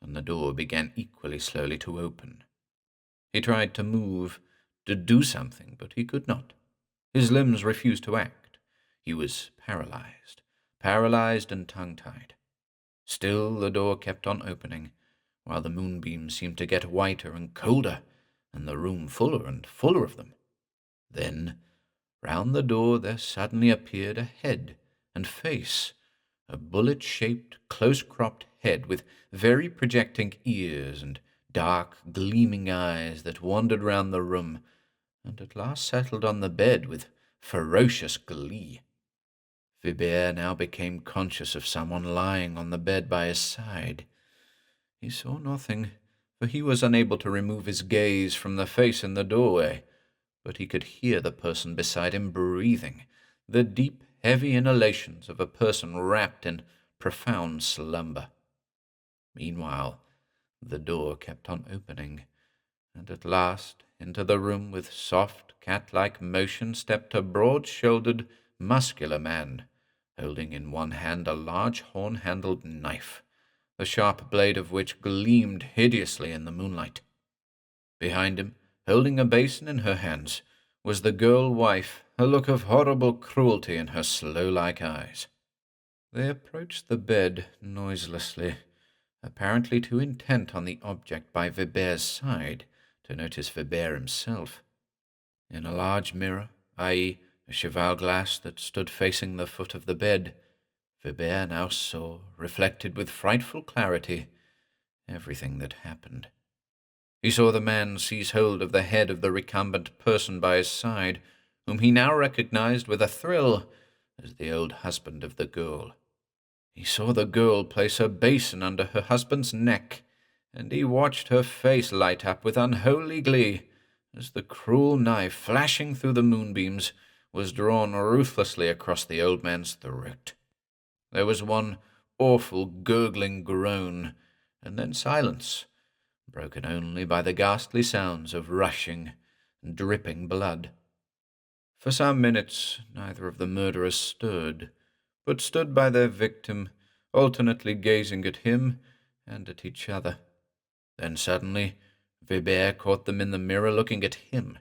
and the door began equally slowly to open. He tried to move, to do something, but he could not. His limbs refused to act. He was paralyzed and tongue-tied. Still the door kept on opening, while the moonbeams seemed to get whiter and colder, and the room fuller and fuller of them. Then, round the door there suddenly appeared a head and face, a bullet-shaped, close-cropped head with very projecting ears and dark, gleaming eyes that wandered round the room, and at last settled on the bed with ferocious glee. Vibert now became conscious of someone lying on the bed by his side. He saw nothing, for he was unable to remove his gaze from the face in the doorway, but he could hear the person beside him breathing, the deep, heavy inhalations of a person wrapped in profound slumber. Meanwhile, the door kept on opening, and at last into the room with soft, cat-like motion stepped a broad-shouldered, muscular man, holding in one hand a large horn-handled knife, the sharp blade of which gleamed hideously in the moonlight. Behind him, holding a basin in her hands, was the girl-wife, a look of horrible cruelty in her slow-like eyes. They approached the bed noiselessly, apparently too intent on the object by Vibert's side to notice Vibert himself. In a large mirror, i.e., a cheval-glass that stood facing the foot of the bed, Vibert now saw, reflected with frightful clarity, everything that happened. He saw the man seize hold of the head of the recumbent person by his side, whom he now recognized with a thrill as the old husband of the girl. He saw the girl place her basin under her husband's neck, and he watched her face light up with unholy glee as the cruel knife, flashing through the moonbeams, was drawn ruthlessly across the old man's throat. There was one awful gurgling groan, and then silence, broken only by the ghastly sounds of rushing, dripping blood. For some minutes neither of the murderers stirred, but stood by their victim, alternately gazing at him and at each other. Then suddenly Vibert caught them in the mirror looking at him.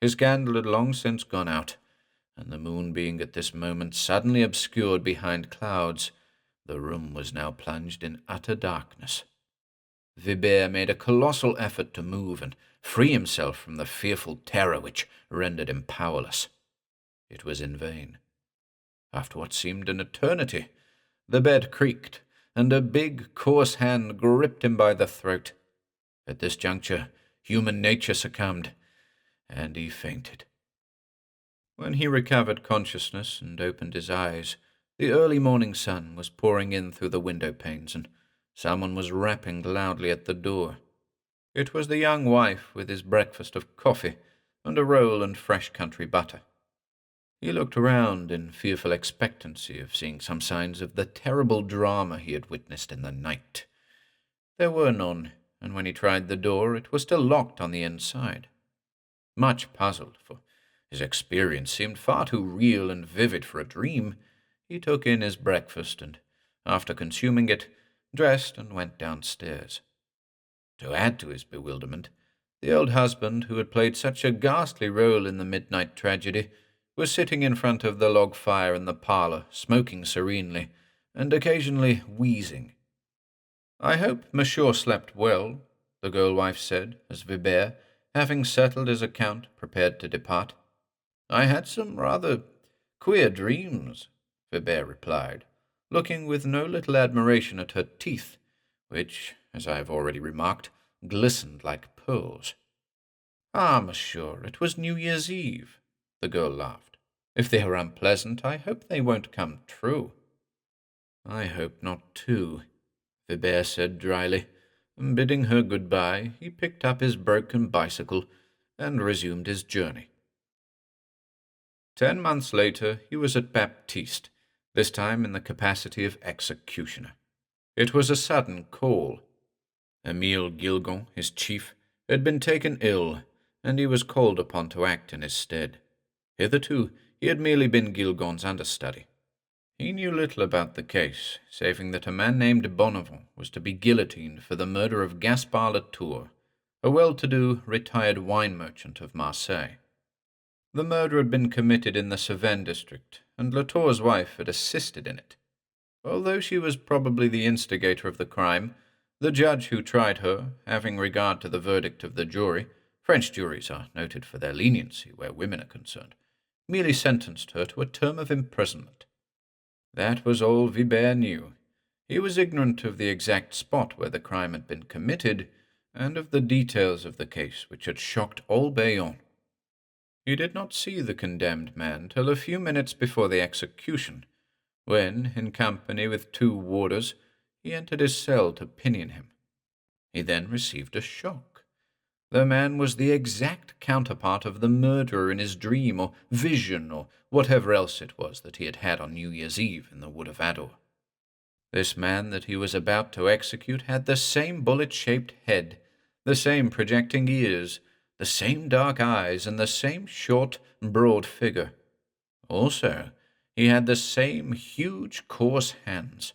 His candle had long since gone out, and the moon being at this moment suddenly obscured behind clouds, the room was now plunged in utter darkness. Vibert made a colossal effort to move and free himself from the fearful terror which rendered him powerless. It was in vain. After what seemed an eternity, the bed creaked, and a big, coarse hand gripped him by the throat. At this juncture, human nature succumbed, and he fainted. When he recovered consciousness and opened his eyes, the early morning sun was pouring in through the window panes, and someone was rapping loudly at the door. It was the young wife with his breakfast of coffee and a roll and fresh country butter. He looked around in fearful expectancy of seeing some signs of the terrible drama he had witnessed in the night. There were none, and when he tried the door, it was still locked on the inside. Much puzzled, for his experience seemed far too real and vivid for a dream, he took in his breakfast and, after consuming it, dressed and went downstairs. To add to his bewilderment, the old husband, who had played such a ghastly role in the midnight tragedy, was sitting in front of the log fire in the parlor, smoking serenely, and occasionally wheezing. "I hope Monsieur slept well," the girl-wife said, as Vibert, having settled his account, prepared to depart. "I had some rather queer dreams," Vibert replied, looking with no little admiration at her teeth, which, as I have already remarked, glistened like pearls. "Ah, monsieur, it was New Year's Eve," the girl laughed. "If they are unpleasant, I hope they won't come true." "I hope not, too," Vibert said dryly. Bidding her good-bye, he picked up his broken bicycle and resumed his journey. 10 months later, he was at Baptiste, this time in the capacity of executioner. It was a sudden call. Emile Gilgon, his chief, had been taken ill, and he was called upon to act in his stead. Hitherto, he had merely been Gilgon's understudy. He knew little about the case, saving that a man named Bonneval was to be guillotined for the murder of Gaspard Latour, a well-to-do retired wine merchant of Marseille. The murder had been committed in the Cevennes district, and Latour's wife had assisted in it. Although she was probably the instigator of the crime, the judge who tried her, having regard to the verdict of the jury — French juries are noted for their leniency where women are concerned — merely sentenced her to a term of imprisonment. That was all Vibert knew. He was ignorant of the exact spot where the crime had been committed, and of the details of the case which had shocked all Bayonne. He did not see the condemned man till a few minutes before the execution, when, in company with 2 warders, he entered his cell to pinion him. He then received a shock. The man was the exact counterpart of the murderer in his dream or vision or whatever else it was that he had had on New Year's Eve in the wood of ADOURE. This man that he was about to execute had the same bullet-shaped head, the same projecting ears, the same dark eyes, and the same short, broad figure. Also, he had the same huge, coarse hands.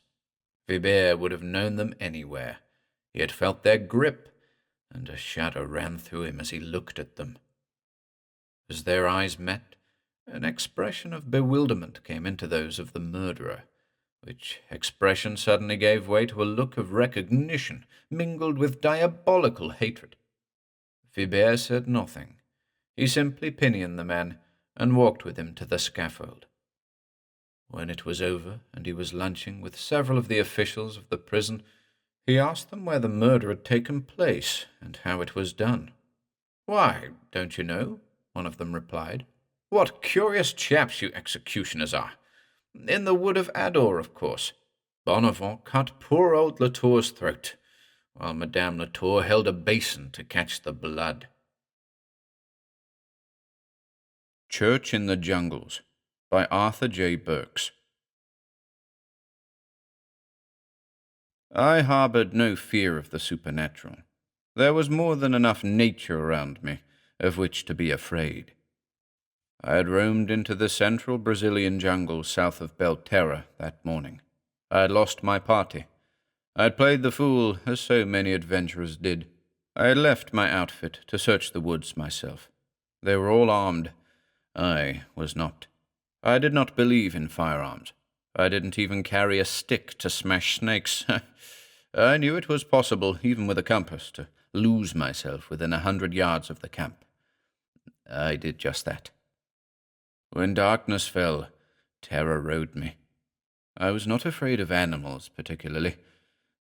Vibert would have known them anywhere. He had felt their grip, and a shudder ran through him as he looked at them. As their eyes met, an expression of bewilderment came into those of the murderer, which expression suddenly gave way to a look of recognition mingled with diabolical hatred. Vibert said nothing. He simply pinioned the man and walked with him to the scaffold. When it was over and he was lunching with several of the officials of the prison, he asked them where the murder had taken place and how it was done. "Why, don't you know?" one of them replied. "What curious chaps you executioners are! In the wood of ADOURE, of course. Bonneval cut poor old Latour's throat, while Madame Latour held a basin to catch the blood." Church in the Jungles by Arthur J. Burks. I harbored no fear of the supernatural. There was more than enough nature around me of which to be afraid. I had roamed into the central Brazilian jungle south of Belterra that morning. I had lost my party. I had played the fool, as so many adventurers did. I had left my outfit to search the woods myself. They were all armed. I was not. I did not believe in firearms. I didn't even carry a stick to smash snakes. I knew it was possible, even with a compass, to lose myself within 100 yards of the camp. I did just that. When darkness fell, terror rode me. I was not afraid of animals particularly.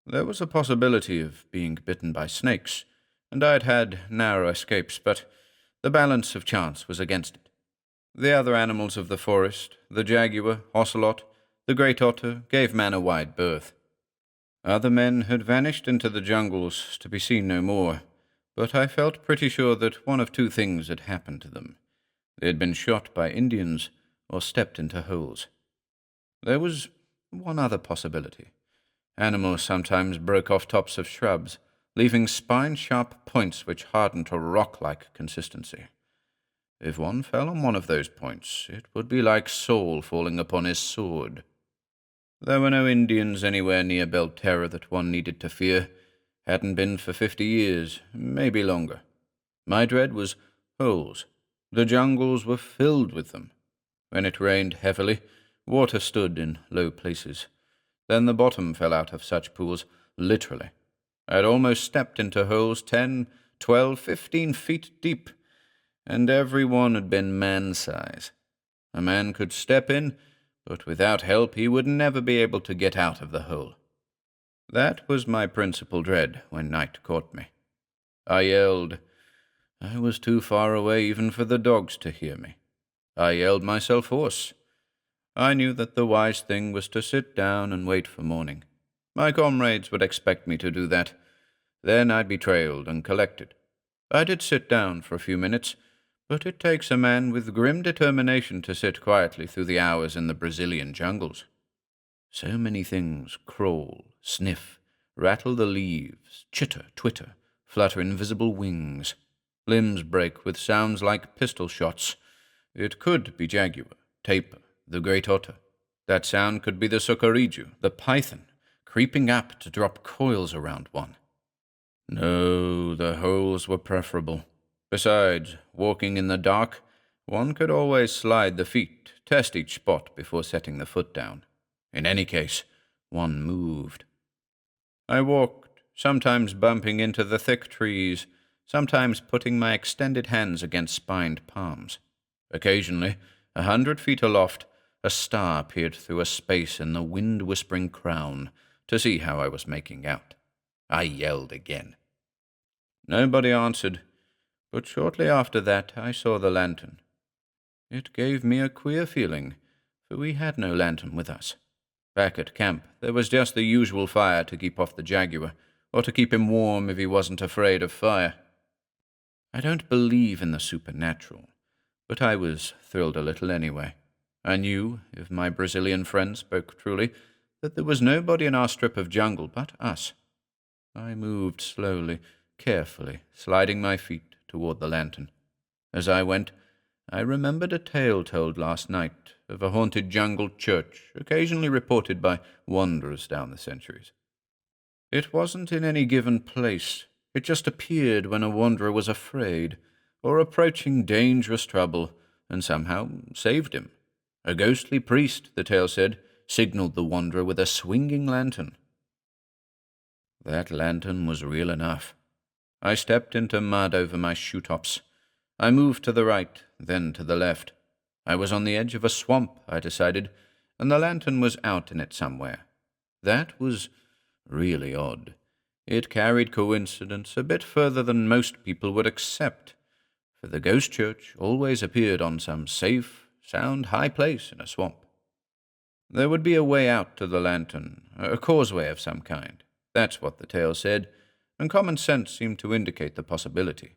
There was a possibility of being bitten by snakes, and I had had narrow escapes, but the balance of chance was against it. The other animals of the forest, the jaguar, ocelot, the great otter, gave man a wide berth. Other men had vanished into the jungles to be seen no more, but I felt pretty sure that one of 2 things had happened to them. They had been shot by Indians or stepped into holes. There was one other possibility. Animals sometimes broke off tops of shrubs, leaving spine-sharp points which hardened to rock-like consistency. If one fell on one of those points, it would be like Saul falling upon his sword. There were no Indians anywhere near Belterra that one needed to fear. Hadn't been for 50 years, maybe longer. My dread was holes. The jungles were filled with them. When it rained heavily, water stood in low places. Then the bottom fell out of such pools, literally. I had almost stepped into holes 10, 12, 15 feet deep, and every one had been man-size. A man could step in, but without help he would never be able to get out of the hole. That was my principal dread when night caught me. I yelled. I was too far away even for the dogs to hear me. I yelled myself hoarse. I knew that the wise thing was to sit down and wait for morning. My comrades would expect me to do that. Then I'd be trailed and collected. I did sit down for a few minutes, but it takes a man with grim determination to sit quietly through the hours in the Brazilian jungles. So many things crawl, sniff, rattle the leaves, chitter, twitter, flutter invisible wings. Limbs break with sounds like pistol shots. It could be jaguar, tapir, the great otter. That sound could be the socorrijo, the python, creeping up to drop coils around one. No, the holes were preferable. Besides, walking in the dark, one could always slide the feet, test each spot before setting the foot down. In any case, one moved. I walked, sometimes bumping into the thick trees, sometimes putting my extended hands against spined palms. Occasionally, 100 feet aloft, a star peered through a space in the wind-whispering crown to see how I was making out. I yelled again. Nobody answered, but shortly after that I saw the lantern. It gave me a queer feeling, for we had no lantern with us. Back at camp, there was just the usual fire to keep off the jaguar, or to keep him warm if he wasn't afraid of fire. I don't believe in the supernatural, but I was thrilled a little anyway. I knew, if my Brazilian friend spoke truly, that there was nobody in our strip of jungle but us. I moved slowly, carefully, sliding my feet toward the lantern. As I went, I remembered a tale told last night of a haunted jungle church, occasionally reported by wanderers down the centuries. It wasn't in any given place. It just appeared when a wanderer was afraid, or approaching dangerous trouble, and somehow saved him. A ghostly priest, the tale said, signaled the wanderer with a swinging lantern. That lantern was real enough. I stepped into mud over my shoe-tops. I moved to the right, then to the left. I was on the edge of a swamp, I decided, and the lantern was out in it somewhere. That was really odd. It carried coincidence a bit further than most people would accept, for the ghost church always appeared on some safe, sound, high place in a swamp. There would be a way out to the lantern, a causeway of some kind. That's what the tale said, and common sense seemed to indicate the possibility.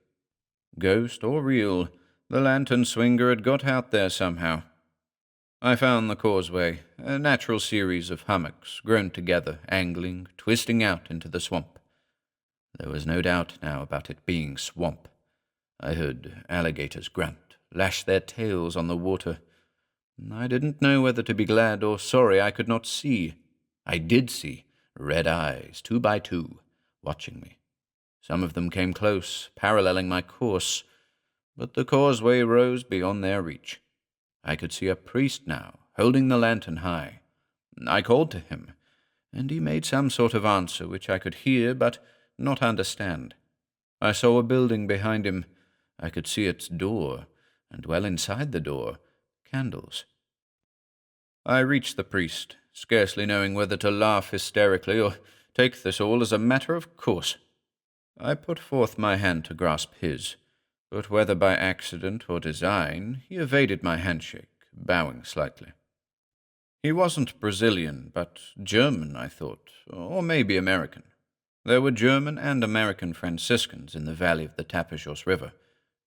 Ghost or real, the lantern swinger had got out there somehow. I found the causeway, a natural series of hummocks grown together, angling, twisting out into the swamp. There was no doubt now about it being swamp. I heard alligators grunt, lash their tails on the water. I didn't know whether to be glad or sorry I could not see. I did see red eyes, 2 by 2, watching me. Some of them came close, paralleling my course, but the causeway rose beyond their reach. I could see a priest now, holding the lantern high. I called to him, and he made some sort of answer which I could hear but not understand. I saw a building behind him. I could see its door, and well inside the door, candles. I reached the priest, scarcely knowing whether to laugh hysterically or take this all as a matter of course. I put forth my hand to grasp his, but whether by accident or design, he evaded my handshake, bowing slightly. He wasn't Brazilian, but German, I thought, or maybe American. There were German and American Franciscans in the valley of the Tapajos River,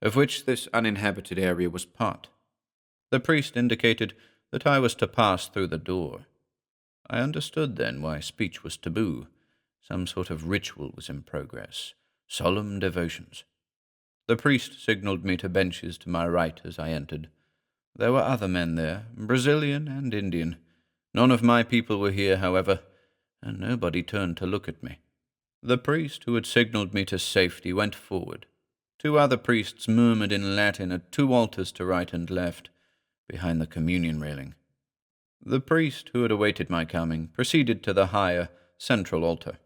of which this uninhabited area was part. The priest indicated that I was to pass through the door. I understood then why speech was taboo. Some sort of ritual was in progress, solemn devotions. The priest signaled me to benches to my right as I entered. There were other men there, Brazilian and Indian. None of my people were here, however, and nobody turned to look at me. The priest who had signaled me to safety went forward. 2 other priests murmured in Latin at 2 altars to right and left, behind the communion railing. The priest who had awaited my coming proceeded to the higher, central altar.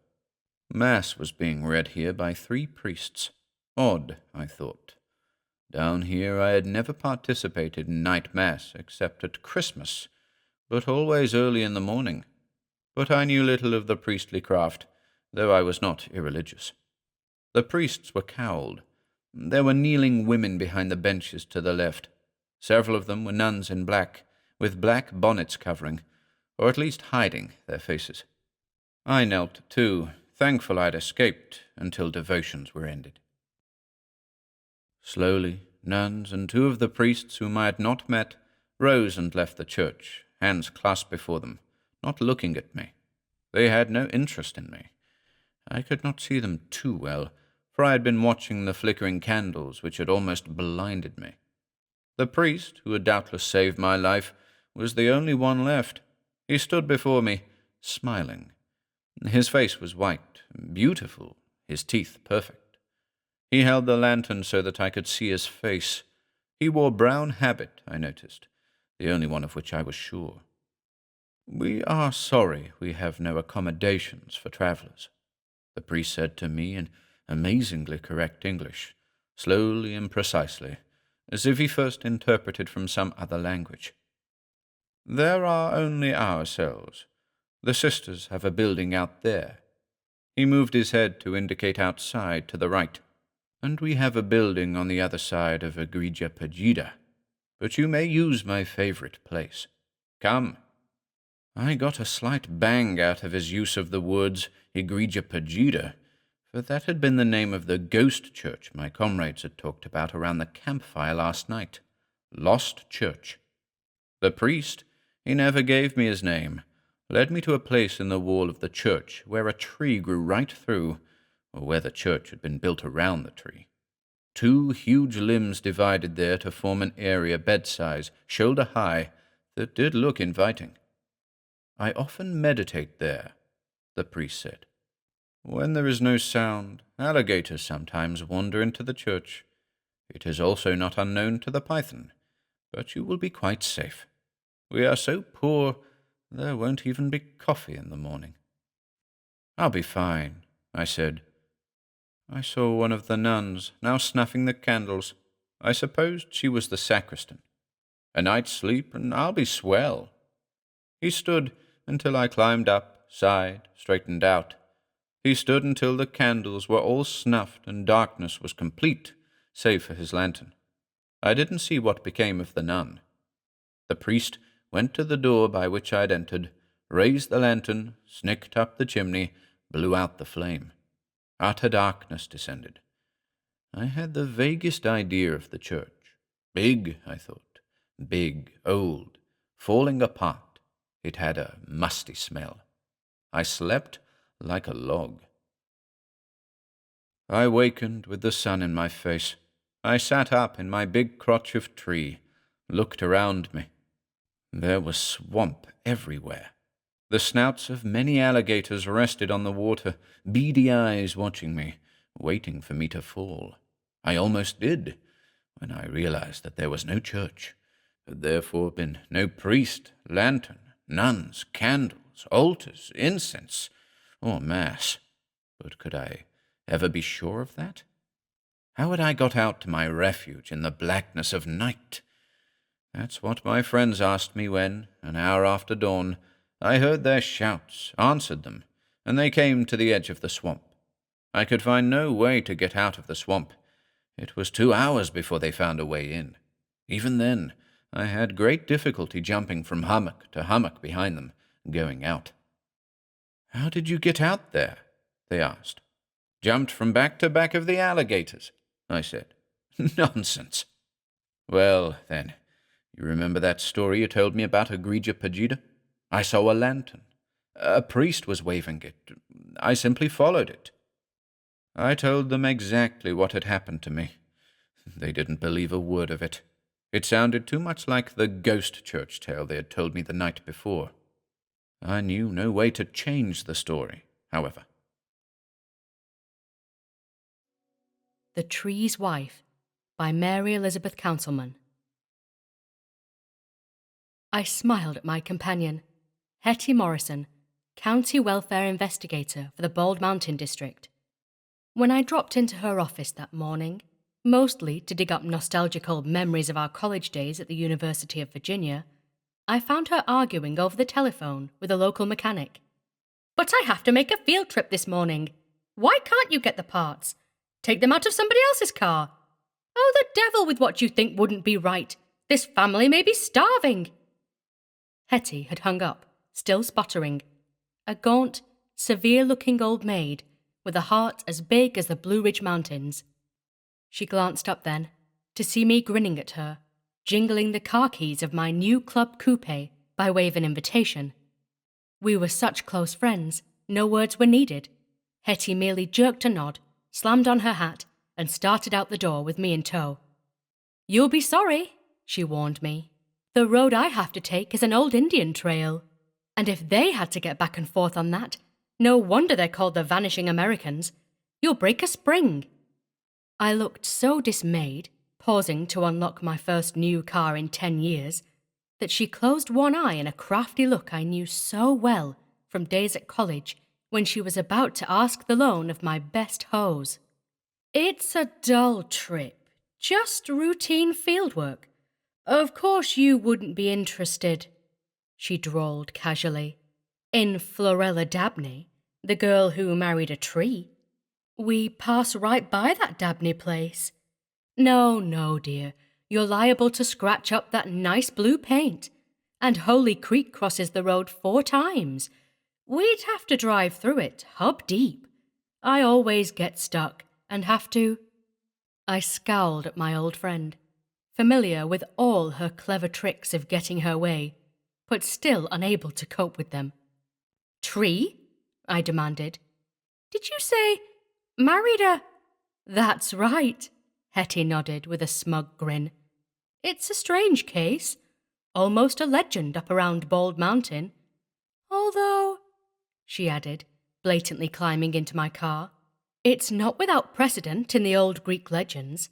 Mass was being read here by 3 priests. Odd, I thought. Down here I had never participated in night mass except at Christmas, but always early in the morning. But I knew little of the priestly craft, though I was not irreligious. The priests were cowled. There were kneeling women behind the benches to the left. Several of them were nuns in black, with black bonnets covering, or at least hiding, their faces. I knelt too, thankful I'd escaped until devotions were ended. Slowly, nuns and 2 of the priests whom I had not met rose and left the church, hands clasped before them, not looking at me. They had no interest in me. I could not see them too well, for I had been watching the flickering candles which had almost blinded me. The priest, who had doubtless saved my life, was the only one left. He stood before me, smiling. His face was white, beautiful, his teeth perfect. He held the lantern so that I could see his face. He wore brown habit, I noticed, the only one of which I was sure. "We are sorry we have no accommodations for travellers," the priest said to me in amazingly correct English, slowly and precisely, as if he first interpreted from some other language. "There are only ourselves. The sisters have a building out there." He moved his head to indicate outside to the right. "And we have a building on the other side of Egregia Pagida. But you may use my favorite place. Come." I got a slight bang out of his use of the words Egregia Pagida, for that had been the name of the ghost church my comrades had talked about around the campfire last night. Lost Church. The priest, he never gave me his name, led me to a place in the wall of the church where a tree grew right through, or where the church had been built around the tree. 2 huge limbs divided there to form an area bed-size, shoulder-high, that did look inviting. "I often meditate there," the priest said. "When there is no sound, alligators sometimes wander into the church. It is also not unknown to the python, but you will be quite safe. We are so poor, there won't even be coffee in the morning." "I'll be fine," I said. I saw one of the nuns, now snuffing the candles. I supposed she was the sacristan. "A night's sleep, and I'll be swell." He stood until I climbed up, sighed, straightened out. He stood until the candles were all snuffed and darkness was complete, save for his lantern. I didn't see what became of the nun. The priest went to the door by which I had entered, raised the lantern, snicked up the chimney, blew out the flame. Utter darkness descended. I had the vaguest idea of the church. Big, I thought. Big, old, falling apart. It had a musty smell. I slept like a log. I wakened with the sun in my face. I sat up in my big crotch of tree, looked around me. There was swamp everywhere. The snouts of many alligators rested on the water, beady eyes watching me, waiting for me to fall. I almost did, when I realized that there was no church, had therefore been no priest, lantern, nuns, candles, altars, incense, or mass. But could I ever be sure of that? How had I got out to my refuge in the blackness of night? That's what my friends asked me when, an hour after dawn, I heard their shouts, answered them, and they came to the edge of the swamp. I could find no way to get out of the swamp. It was 2 hours before they found a way in. Even then, I had great difficulty jumping from hummock to hummock behind them, going out. "How did you get out there?" they asked. "Jumped from back to back of the alligators," I said. "Nonsense." "Well, then, you remember that story you told me about Egregia Pagida? I saw a lantern. A priest was waving it. I simply followed it." I told them exactly what had happened to me. They didn't believe a word of it. It sounded too much like the ghost church tale they had told me the night before. I knew no way to change the story, however. The Tree's Wife by Mary Elizabeth Counselman. I smiled at my companion, Hetty Morrison, county welfare investigator for the Bald Mountain district. When I dropped into her office that morning, mostly to dig up nostalgic old memories of our college days at the University of Virginia, I found her arguing over the telephone with a local mechanic. "But I have to make a field trip this morning. Why can't you get the parts? Take them out of somebody else's car. Oh, the devil with what you think wouldn't be right. This family may be starving." Hetty had hung up, still sputtering. A gaunt, severe-looking old maid with a heart as big as the Blue Ridge Mountains. She glanced up then, to see me grinning at her, jingling the car keys of my new club coupe by way of an invitation. We were such close friends, no words were needed. Hetty merely jerked a nod, slammed on her hat, and started out the door with me in tow. "You'll be sorry," she warned me. "The road I have to take is an old Indian trail. And if they had to get back and forth on that, no wonder they're called the Vanishing Americans. You'll break a spring." I looked so dismayed, pausing to unlock my first new car in 10 years, that she closed one eye in a crafty look I knew so well from days at college when she was about to ask the loan of my best hose. "It's a dull trip, just routine fieldwork. Of course you wouldn't be interested," she drawled casually, "in Florella Dabney, the girl who married a tree. We pass right by that Dabney place. No, dear, you're liable to scratch up that nice blue paint. And Holy Creek crosses the road 4 times. We'd have to drive through it, hub deep. I always get stuck and have to—" I scowled at my old friend, familiar with all her clever tricks of getting her way, but still unable to cope with them. "Tree?" I demanded. "Did you say married a—" "That's right," Hetty nodded with a smug grin. "It's a strange case, almost a legend up around Bald Mountain. Although," she added, blatantly climbing into my car, "it's not without precedent in the old Greek legends.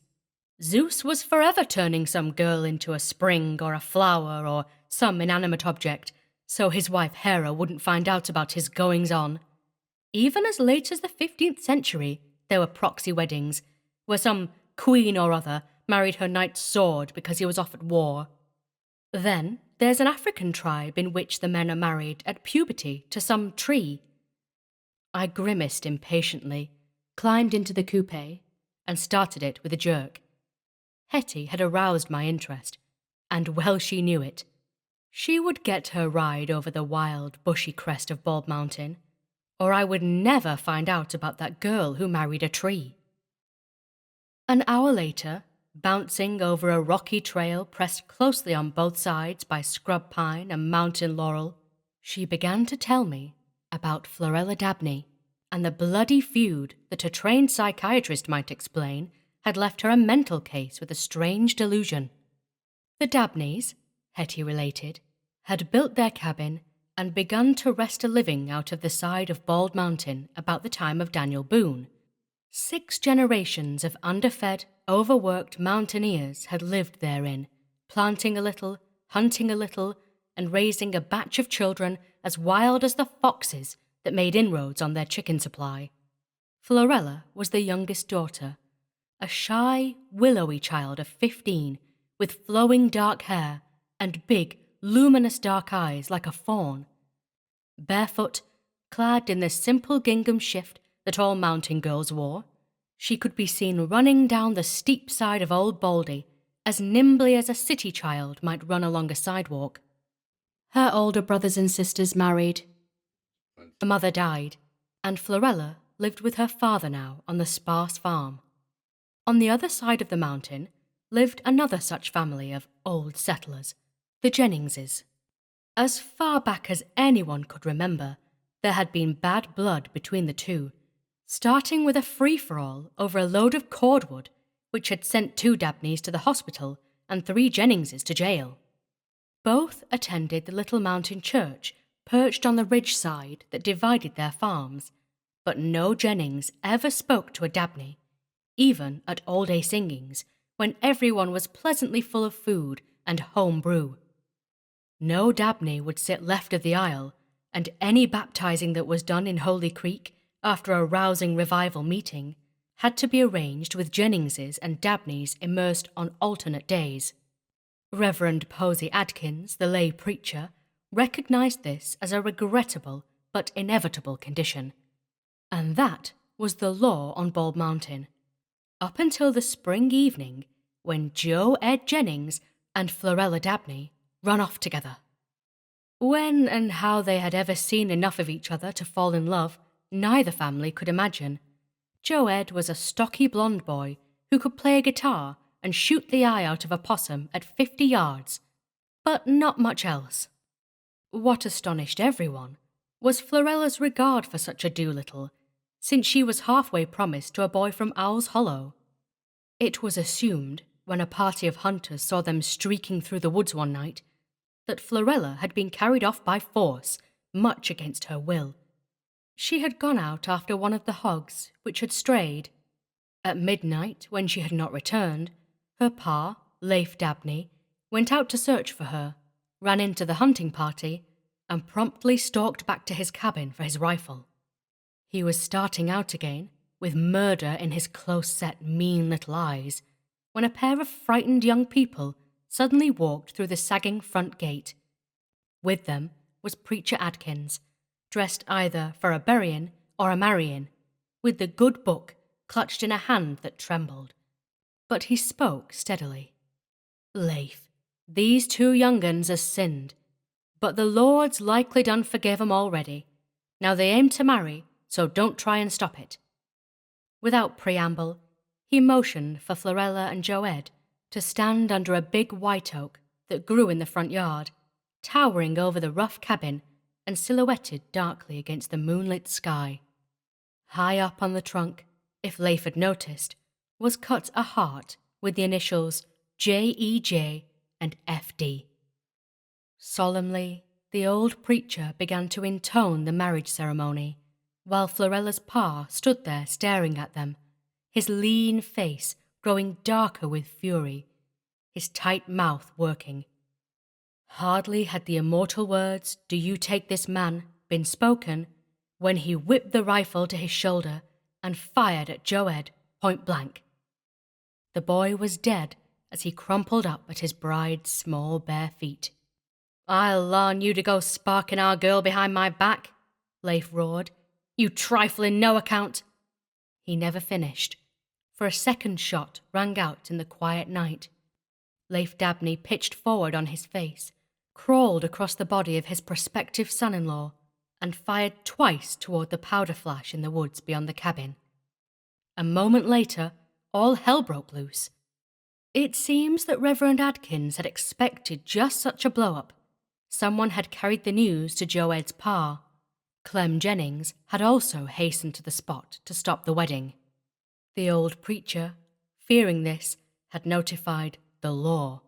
Zeus was forever turning some girl into a spring or a flower or some inanimate object, so his wife Hera wouldn't find out about his goings-on. Even as late as the 15th century, there were proxy weddings, where some queen or other married her knight's sword because he was off at war. Then there's an African tribe in which the men are married at puberty to some tree." I grimaced impatiently, climbed into the coupe, and started it with a jerk. Hetty had aroused my interest, and well she knew it. She would get her ride over the wild, bushy crest of Bald Mountain, or I would never find out about that girl who married a tree. An hour later, bouncing over a rocky trail pressed closely on both sides by scrub pine and mountain laurel, she began to tell me about Florella Dabney and the bloody feud that a trained psychiatrist might explain had left her a mental case with a strange delusion. The Dabneys, Hetty related, had built their cabin and begun to wrest a living out of the side of Bald Mountain about the time of Daniel Boone. 6 generations of underfed, overworked mountaineers had lived therein, planting a little, hunting a little, and raising a batch of children as wild as the foxes that made inroads on their chicken supply. Florella was the youngest daughter, a shy, willowy child of 15, with flowing dark hair and big, luminous dark eyes like a fawn. Barefoot, clad in the simple gingham shift that all mountain girls wore, she could be seen running down the steep side of Old Baldy as nimbly as a city child might run along a sidewalk. Her older brothers and sisters married. Her mother died, and Florella lived with her father now on the sparse farm. On the other side of the mountain lived another such family of old settlers, the Jenningses. As far back as anyone could remember, there had been bad blood between the two, starting with a free-for-all over a load of cordwood, which had sent 2 Dabneys to the hospital and 3 Jenningses to jail. Both attended the little mountain church perched on the ridge side that divided their farms, but no Jennings ever spoke to a Dabney, even at all-day singings, when everyone was pleasantly full of food and home brew. No Dabney would sit left of the aisle, and any baptizing that was done in Holy Creek after a rousing revival meeting had to be arranged with Jennings's and Dabney's immersed on alternate days. Reverend Posey Adkins, the lay preacher, recognized this as a regrettable but inevitable condition. And that was the law on Bald Mountain, up until the spring evening when Joe Ed Jennings and Florella Dabney run off together. When and how they had ever seen enough of each other to fall in love, neither family could imagine. Joe Ed was a stocky blonde boy who could play a guitar and shoot the eye out of a possum at 50 yards, but not much else. What astonished everyone was Florella's regard for such a Doolittle, since she was halfway promised to a boy from Owl's Hollow. It was assumed, when a party of hunters saw them streaking through the woods one night, that Florella had been carried off by force, much against her will. She had gone out after one of the hogs which had strayed. At midnight, when she had not returned, her pa, Leif Dabney, went out to search for her, ran into the hunting party, and promptly stalked back to his cabin for his rifle. He was starting out again, with murder in his close-set, mean little eyes, when a pair of frightened young people suddenly walked through the sagging front gate. With them was Preacher Adkins, dressed either for a burying or a marrying, with the good book clutched in a hand that trembled. But he spoke steadily. "Leif, these two young uns has sinned, but the Lord's likely done forgive 'em already. Now they aim to marry, so don't try and stop it." Without preamble, he motioned for Florella and Joe Ed to stand under a big white oak that grew in the front yard, towering over the rough cabin and silhouetted darkly against the moonlit sky. High up on the trunk, if Leif had noticed, was cut a heart with the initials J.E.J. and F.D. Solemnly, the old preacher began to intone the marriage ceremony, while Florella's pa stood there staring at them, his lean face growing darker with fury, his tight mouth working. Hardly had the immortal words, "Do you take this man," been spoken, when he whipped the rifle to his shoulder and fired at Joe Ed point blank. The boy was dead as he crumpled up at his bride's small bare feet. "I'll larn you to go sparking our girl behind my back," Leif roared. "You trifling no account." He never finished, for a second shot rang out in the quiet night. Leif Dabney pitched forward on his face, crawled across the body of his prospective son-in-law, and fired twice toward the powder flash in the woods beyond the cabin. A moment later, all hell broke loose. It seems that Reverend Adkins had expected just such a blow-up. Someone had carried the news to Joe Ed's pa. Clem Jennings had also hastened to the spot to stop the wedding. The old preacher, fearing this, had notified the law.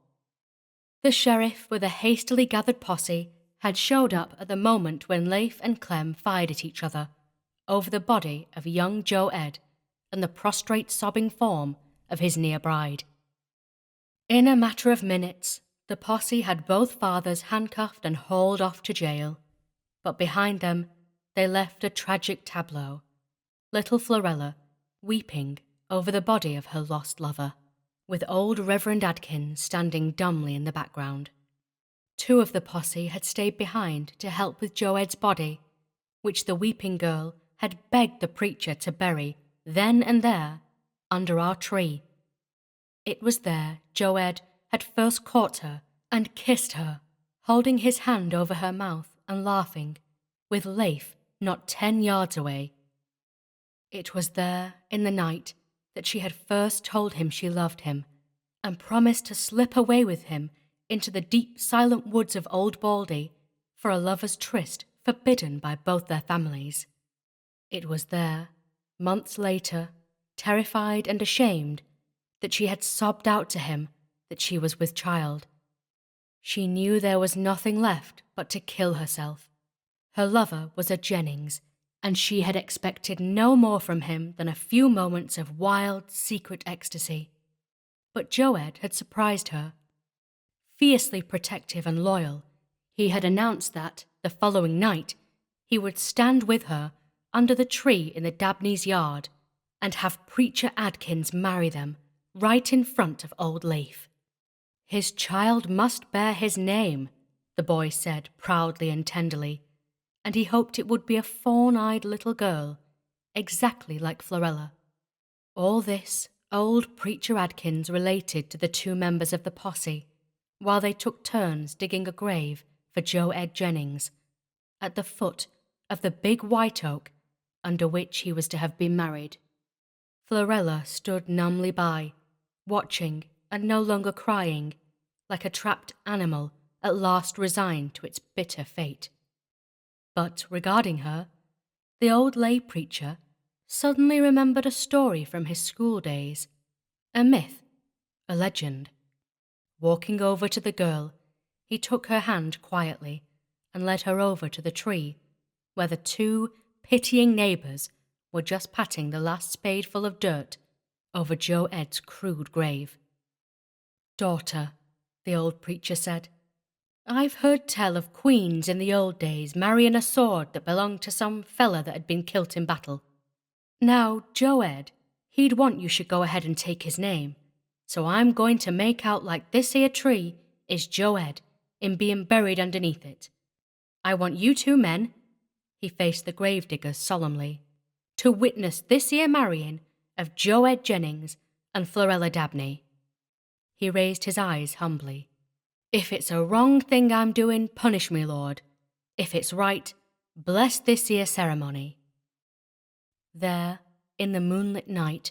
The sheriff, with a hastily gathered posse, had showed up at the moment when Leif and Clem fired at each other, over the body of young Joe Ed and the prostrate sobbing form of his near bride. In a matter of minutes, the posse had both fathers handcuffed and hauled off to jail, but behind them they left a tragic tableau, little Florella weeping over the body of her lost lover, with old Reverend Adkins standing dumbly in the background. Two of the posse had stayed behind to help with Joe Ed's body, which the weeping girl had begged the preacher to bury then and there under our tree. It was there Joe Ed had first caught her and kissed her, holding his hand over her mouth and laughing, with Leif not 10 yards away. It was there, in the night, that she had first told him she loved him, and promised to slip away with him into the deep, silent woods of Old Baldy for a lover's tryst forbidden by both their families. It was there, months later, terrified and ashamed, that she had sobbed out to him that she was with child. She knew there was nothing left but to kill herself. Her lover was a Jennings, and she had expected no more from him than a few moments of wild, secret ecstasy. But Joe Ed had surprised her. Fiercely protective and loyal, he had announced that, the following night, he would stand with her under the tree in the Dabney's yard and have Preacher Adkins marry them right in front of old Leif. His child must bear his name, the boy said proudly and tenderly, and he hoped it would be a fawn-eyed little girl, exactly like Florella. All this old Preacher Adkins related to the two members of the posse, while they took turns digging a grave for Joe Ed Jennings, at the foot of the big white oak under which he was to have been married. Florella stood numbly by, watching and no longer crying, like a trapped animal at last resigned to its bitter fate. But regarding her, the old lay preacher suddenly remembered a story from his school days, a myth, a legend. Walking over to the girl, he took her hand quietly and led her over to the tree, where the two pitying neighbours were just patting the last spadeful of dirt over Joe Ed's crude grave. "Daughter," the old preacher said, "I've heard tell of queens in the old days marrying a sword that belonged to some fella that had been kilt in battle. Now, Joe Ed, he'd want you should go ahead and take his name, so I'm going to make out like this here tree is Joe Ed in being buried underneath it. I want you two men," he faced the gravediggers solemnly, "to witness this here marrying of Joe Ed Jennings and Florella Dabney." He raised his eyes humbly. "If it's a wrong thing I'm doing, punish me, Lord. If it's right, bless this here ceremony." There, in the moonlit night,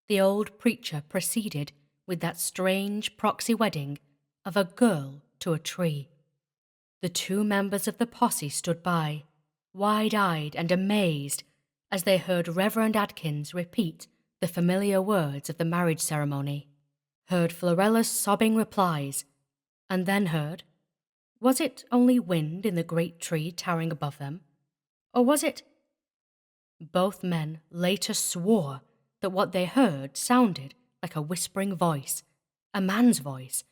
the old preacher proceeded with that strange proxy wedding of a girl to a tree. The two members of the posse stood by, wide-eyed and amazed, as they heard Reverend Adkins repeat the familiar words of the marriage ceremony, heard Florella's sobbing replies, and then heard— was it only wind in the great tree towering above them? Or was it— Both men later swore that what they heard sounded like a whispering voice, a man's voice,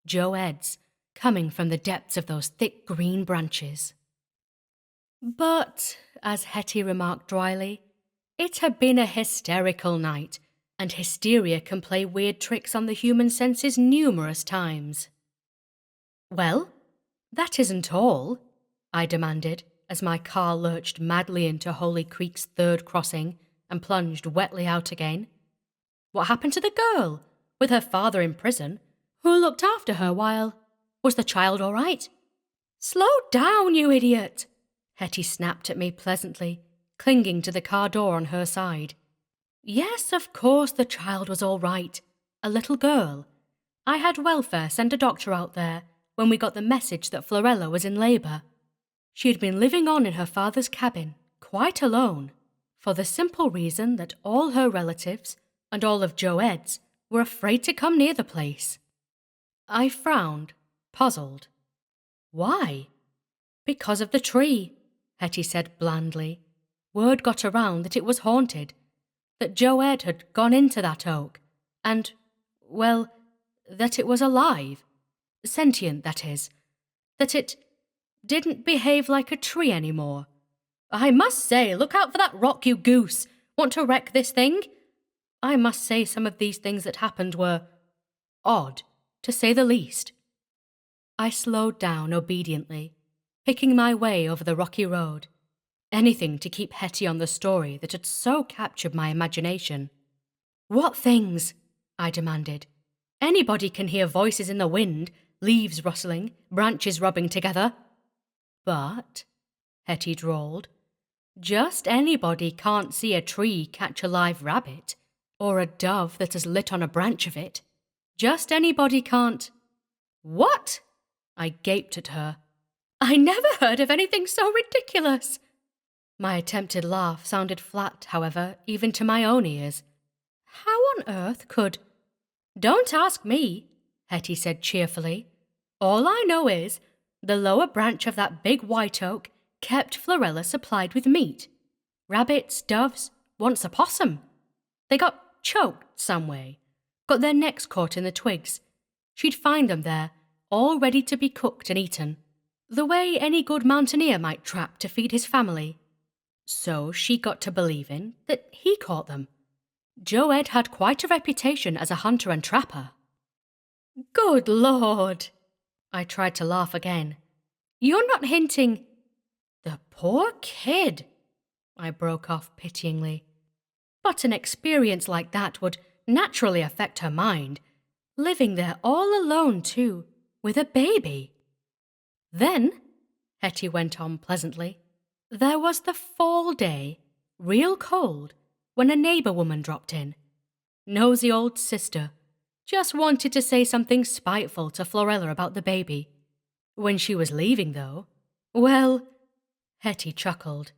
Joe Ed's, coming from the depths of those thick green branches. But, as Hetty remarked dryly, it had been a hysterical night, and hysteria can play weird tricks on the human senses numerous times. "Well, that isn't all," I demanded, as my car lurched madly into Holy Creek's third crossing and plunged wetly out again. "What happened to the girl, with her father in prison? Who looked after her while— was the child all right?" "Slow down, you idiot!" Hetty snapped at me pleasantly, clinging to the car door on her side. "Yes, of course the child was all right. A little girl. I had welfare send a doctor out there when we got the message that Florella was in labour. She had been living on in her father's cabin, quite alone, for the simple reason that all her relatives and all of Joe Ed's were afraid to come near the place." I frowned, puzzled. "Why?" "Because of the tree," Hetty said blandly. "Word got around that it was haunted, that Joe Ed had gone into that oak, and, well, that it was alive. Sentient, that is. That it didn't behave like a tree anymore. I must say, look out for that rock, you goose! Want to wreck this thing? I must say some of these things that happened were odd, to say the least." I slowed down obediently, picking my way over the rocky road. Anything to keep Hetty on the story that had so captured my imagination. "What things?" I demanded. "Anybody can hear voices in the wind, leaves rustling, branches rubbing together." "But," Hetty drawled, "just anybody can't see a tree catch a live rabbit, or a dove that has lit on a branch of it. Just anybody can't—" "What?" I gaped at her. "I never heard of anything so ridiculous." My attempted laugh sounded flat, however, even to my own ears. "How on earth could—" "Don't ask me," Hetty said cheerfully. "All I know is the lower branch of that big white oak kept Florella supplied with meat. Rabbits, doves, once a possum. They got choked some way, got their necks caught in the twigs. She'd find them there, all ready to be cooked and eaten. the way any good mountaineer might trap to feed his family. So she got to believing that he caught them. Joe Ed had quite a reputation as a hunter and trapper. Good Lord! I tried to laugh again. You're not hinting... The poor kid! I broke off pityingly. But an experience like that would naturally affect her mind. Living there all alone, too, with a baby. Then, Hetty went on pleasantly, there was the fall day, real cold, when a neighbour woman dropped in. Nosy old sister. Just wanted to say something spiteful to Florella about the baby. When she was leaving, though, well, Hetty chuckled.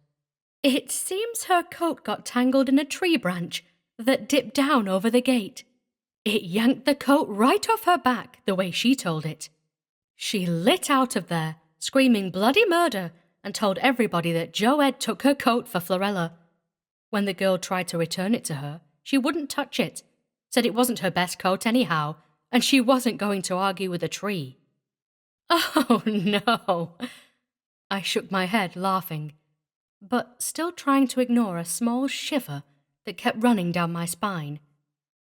It seems her coat got tangled in a tree branch that dipped down over the gate. It yanked the coat right off her back, the way she told it. She lit out of there, screaming bloody murder, and told everybody that Joe Ed took her coat for Florella. When the girl tried to return it to her, she wouldn't touch it, said it wasn't her best coat anyhow, and she wasn't going to argue with a tree. Oh, no! I shook my head, laughing, but still trying to ignore a small shiver that kept running down my spine.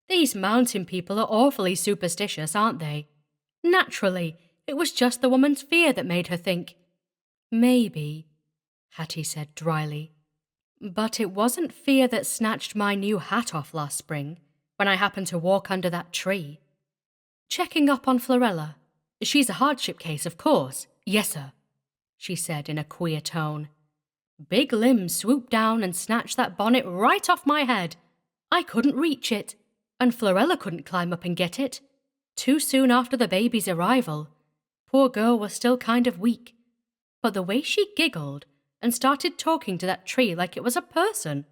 These mountain people are awfully superstitious, aren't they? Naturally, it was just the woman's fear that made her think. Maybe, Hattie said dryly. But it wasn't fear that snatched my new hat off last spring, when I happened to walk under that tree. Checking up on Florella. She's a hardship case, of course. Yes, sir, she said in a queer tone. Big limbs swooped down and snatched that bonnet right off my head. I couldn't reach it, and Florella couldn't climb up and get it. Too soon after the baby's arrival. Poor girl was still kind of weak. But the way she giggled and started talking to that tree like it was a person.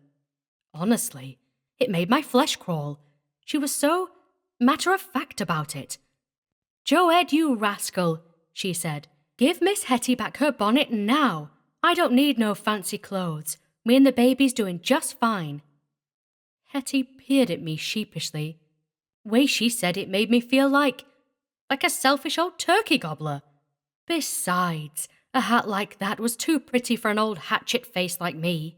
Honestly, it made my flesh crawl. She was so matter-of-fact about it. Joe Ed, you rascal, she said. Give Miss Hetty back her bonnet now. I don't need no fancy clothes. Me and the baby's doing just fine. Hetty peered at me sheepishly. Way she said it made me feel like a selfish old turkey gobbler. Besides, a hat like that was too pretty for an old hatchet face like me.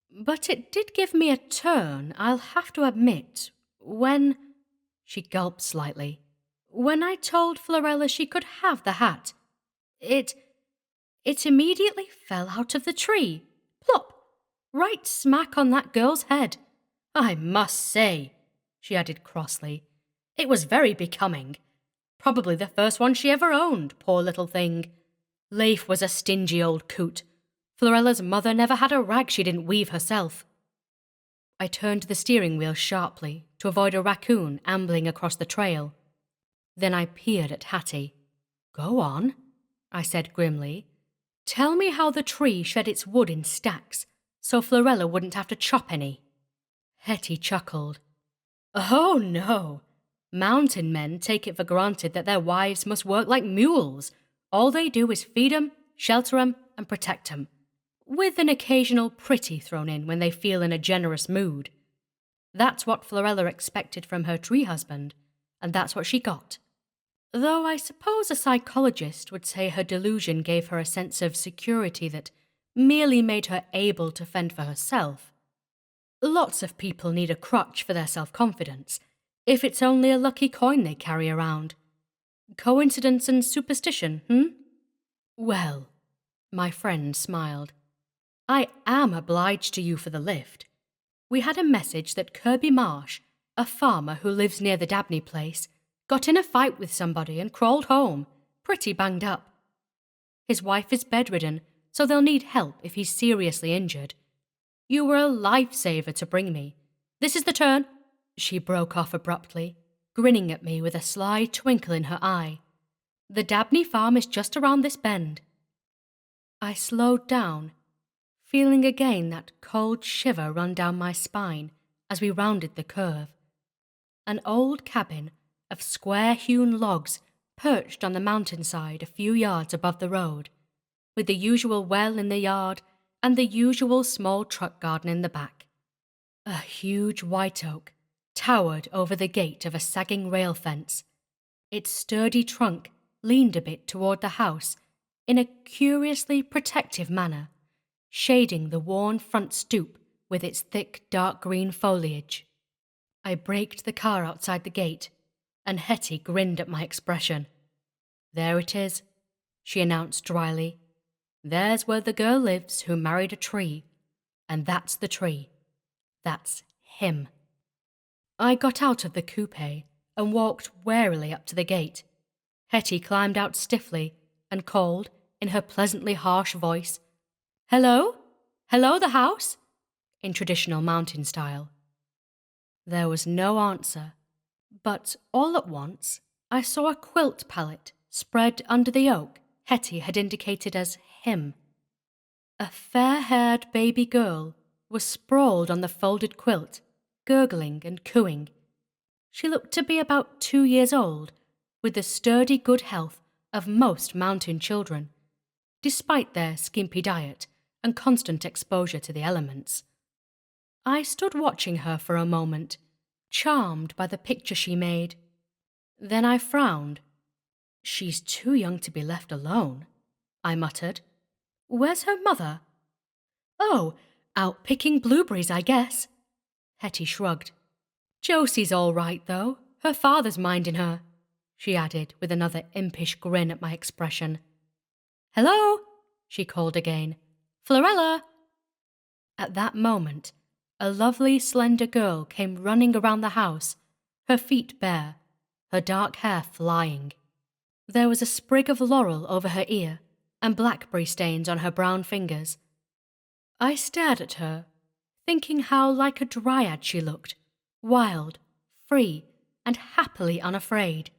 But it did give me a turn, I'll have to admit, when... She gulped slightly. When I told Florella she could have the hat. It immediately fell out of the tree. Plop! Right smack on that girl's head. I must say, she added crossly, it was very becoming. Probably the first one she ever owned, poor little thing. Leif was a stingy old coot. Florella's mother never had a rag she didn't weave herself. I turned the steering wheel sharply to avoid a raccoon ambling across the trail. Then I peered at Hattie. Go on, I said grimly. Tell me how the tree shed its wood in stacks, so Florella wouldn't have to chop any. Hetty chuckled. Oh, no. Mountain men take it for granted that their wives must work like mules. All they do is feed 'em, shelter 'em, and protect 'em, with an occasional pretty thrown in when they feel in a generous mood. That's what Florella expected from her tree husband, and that's what she got. Though I suppose a psychologist would say her delusion gave her a sense of security that merely made her able to fend for herself. Lots of people need a crutch for their self-confidence, if it's only a lucky coin they carry around. Coincidence and superstition, Well, my friend smiled. I am obliged to you for the lift. We had a message that Kirby Marsh, a farmer who lives near the Dabney place, got in a fight with somebody and crawled home, pretty banged up. His wife is bedridden, so they'll need help if he's seriously injured. You were a lifesaver to bring me. This is the turn. She broke off abruptly, grinning at me with a sly twinkle in her eye. The Dabney farm is just around this bend. I slowed down, feeling again that cold shiver run down my spine as we rounded the curve. An old cabin of square-hewn logs perched on the mountainside a few yards above the road, with the usual well in the yard and the usual small truck garden in the back. A huge white oak towered over the gate of a sagging rail fence. Its sturdy trunk leaned a bit toward the house in a curiously protective manner, shading the worn front stoop with its thick dark green foliage. I braked the car outside the gate, and Hetty grinned at my expression. "There it is," she announced dryly. "There's where the girl lives who married a tree, and that's the tree. That's him." I got out of the coupe and walked warily up to the gate. Hetty climbed out stiffly and called, in her pleasantly harsh voice, "Hello? Hello, the house?" in traditional mountain style. There was no answer, but all at once I saw a quilt pallet spread under the oak Hetty had indicated as him. A fair-haired baby girl was sprawled on the folded quilt, gurgling and cooing. She looked to be about 2 years old, with the sturdy good health of most mountain children, despite their skimpy diet and constant exposure to the elements. I stood watching her for a moment, charmed by the picture she made. Then I frowned. "She's too young to be left alone," I muttered. "Where's her mother?" "Oh, out picking blueberries, I guess." Hetty shrugged. "Josie's all right, though. Her father's minding her," she added with another impish grin at my expression. "Hello," she called again. "Florella." At that moment, a lovely, slender girl came running around the house, her feet bare, her dark hair flying. There was a sprig of laurel over her ear and blackberry stains on her brown fingers. I stared at her, thinking how like a dryad she looked, wild, free, and happily unafraid.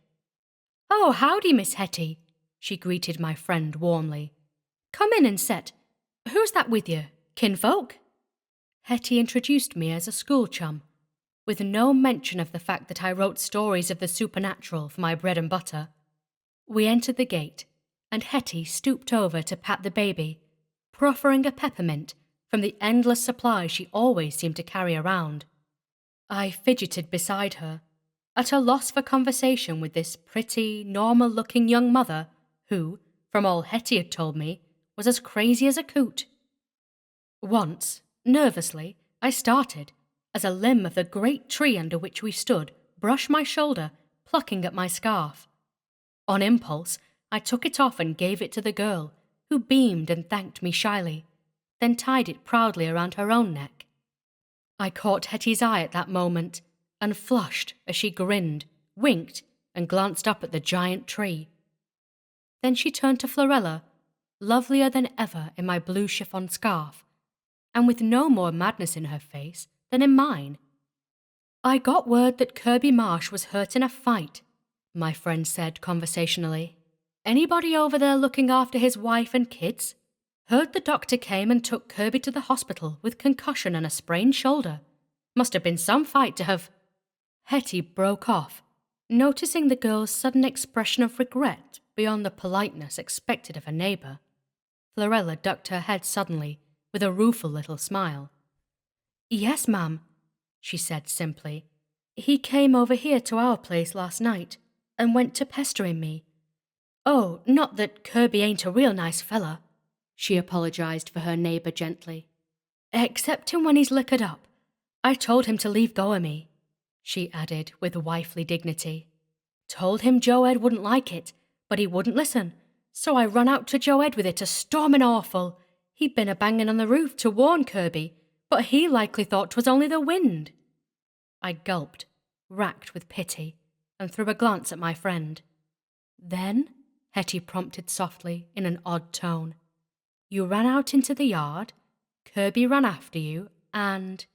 "Oh, howdy, Miss Hetty," she greeted my friend warmly. "Come in and set. Who's that with you? Kinfolk?" Hetty introduced me as a school chum, with no mention of the fact that I wrote stories of the supernatural for my bread and butter. We entered the gate, and Hetty stooped over to pat the baby, proffering a peppermint from the endless supply she always seemed to carry around. I fidgeted beside her, at a loss for conversation with this pretty, normal-looking young mother who, from all Hetty had told me, was as crazy as a coot. Once, nervously, I started, as a limb of the great tree under which we stood brushed my shoulder, plucking at my scarf. On impulse, I took it off and gave it to the girl, who beamed and thanked me shyly, then tied it proudly around her own neck. I caught Hetty's eye at that moment, and flushed as she grinned, winked, and glanced up at the giant tree. Then she turned to Florella, lovelier than ever in my blue chiffon scarf, and with no more madness in her face than in mine. "I got word that Kirby Marsh was hurt in a fight," my friend said conversationally. "Anybody over there looking after his wife and kids? Heard the doctor came and took Kirby to the hospital with concussion and a sprained shoulder. Must have been some fight to have—" Hetty broke off, noticing the girl's sudden expression of regret beyond the politeness expected of a neighbour. Florella ducked her head suddenly, with a rueful little smile. "Yes, ma'am," she said simply. "He came over here to our place last night and went to pestering me. Oh, not that Kirby ain't a real nice fella," she apologized for her neighbour gently. "Excepting when he's liquored up. I told him to leave go of me," she added with wifely dignity. "Told him Joe Ed wouldn't like it, but he wouldn't listen, so I run out to Joe Ed with it a stormin' awful. He'd been a-bangin' on the roof to warn Kirby, but he likely thought 'twas only the wind." I gulped, racked with pity, and threw a glance at my friend. "Then," Hetty prompted softly in an odd tone, "you ran out into the yard, Kirby ran after you, and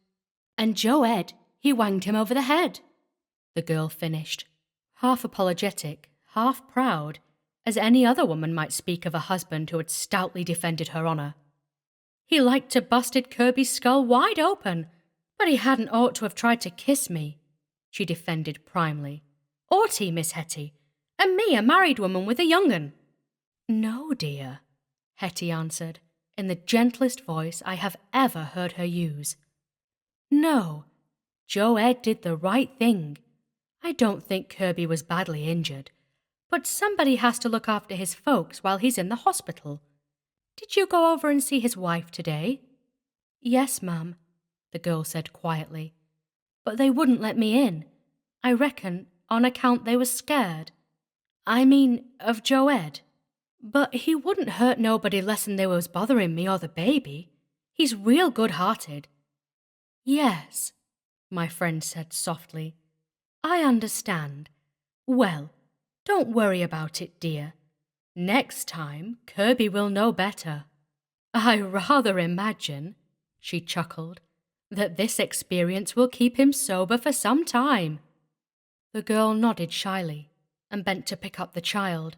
Joe Ed, he wanged him over the head," the girl finished, half apologetic, half proud, as any other woman might speak of a husband who had stoutly defended her honour. "He liked to busted Kirby's skull wide open, but he hadn't ought to have tried to kiss me," she defended primely. "Ought he, Miss Hetty? And me, a married woman with a young un?" "No, dear," Hetty answered, in the gentlest voice I have ever heard her use. "No, Joe Ed did the right thing. I don't think Kirby was badly injured, But somebody has to look after his folks while he's in the hospital. Did you go over and see his wife today? Yes, ma'am, the girl said quietly. But they wouldn't let me in. I reckon on account they was scared. I mean, of Joed. But he wouldn't hurt nobody less'n they was bothering me or the baby. He's real good-hearted. Yes, my friend said softly. I understand. Well, don't worry about it, dear. Next time, Kirby will know better. I rather imagine, she chuckled, that this experience will keep him sober for some time. The girl nodded shyly and bent to pick up the child,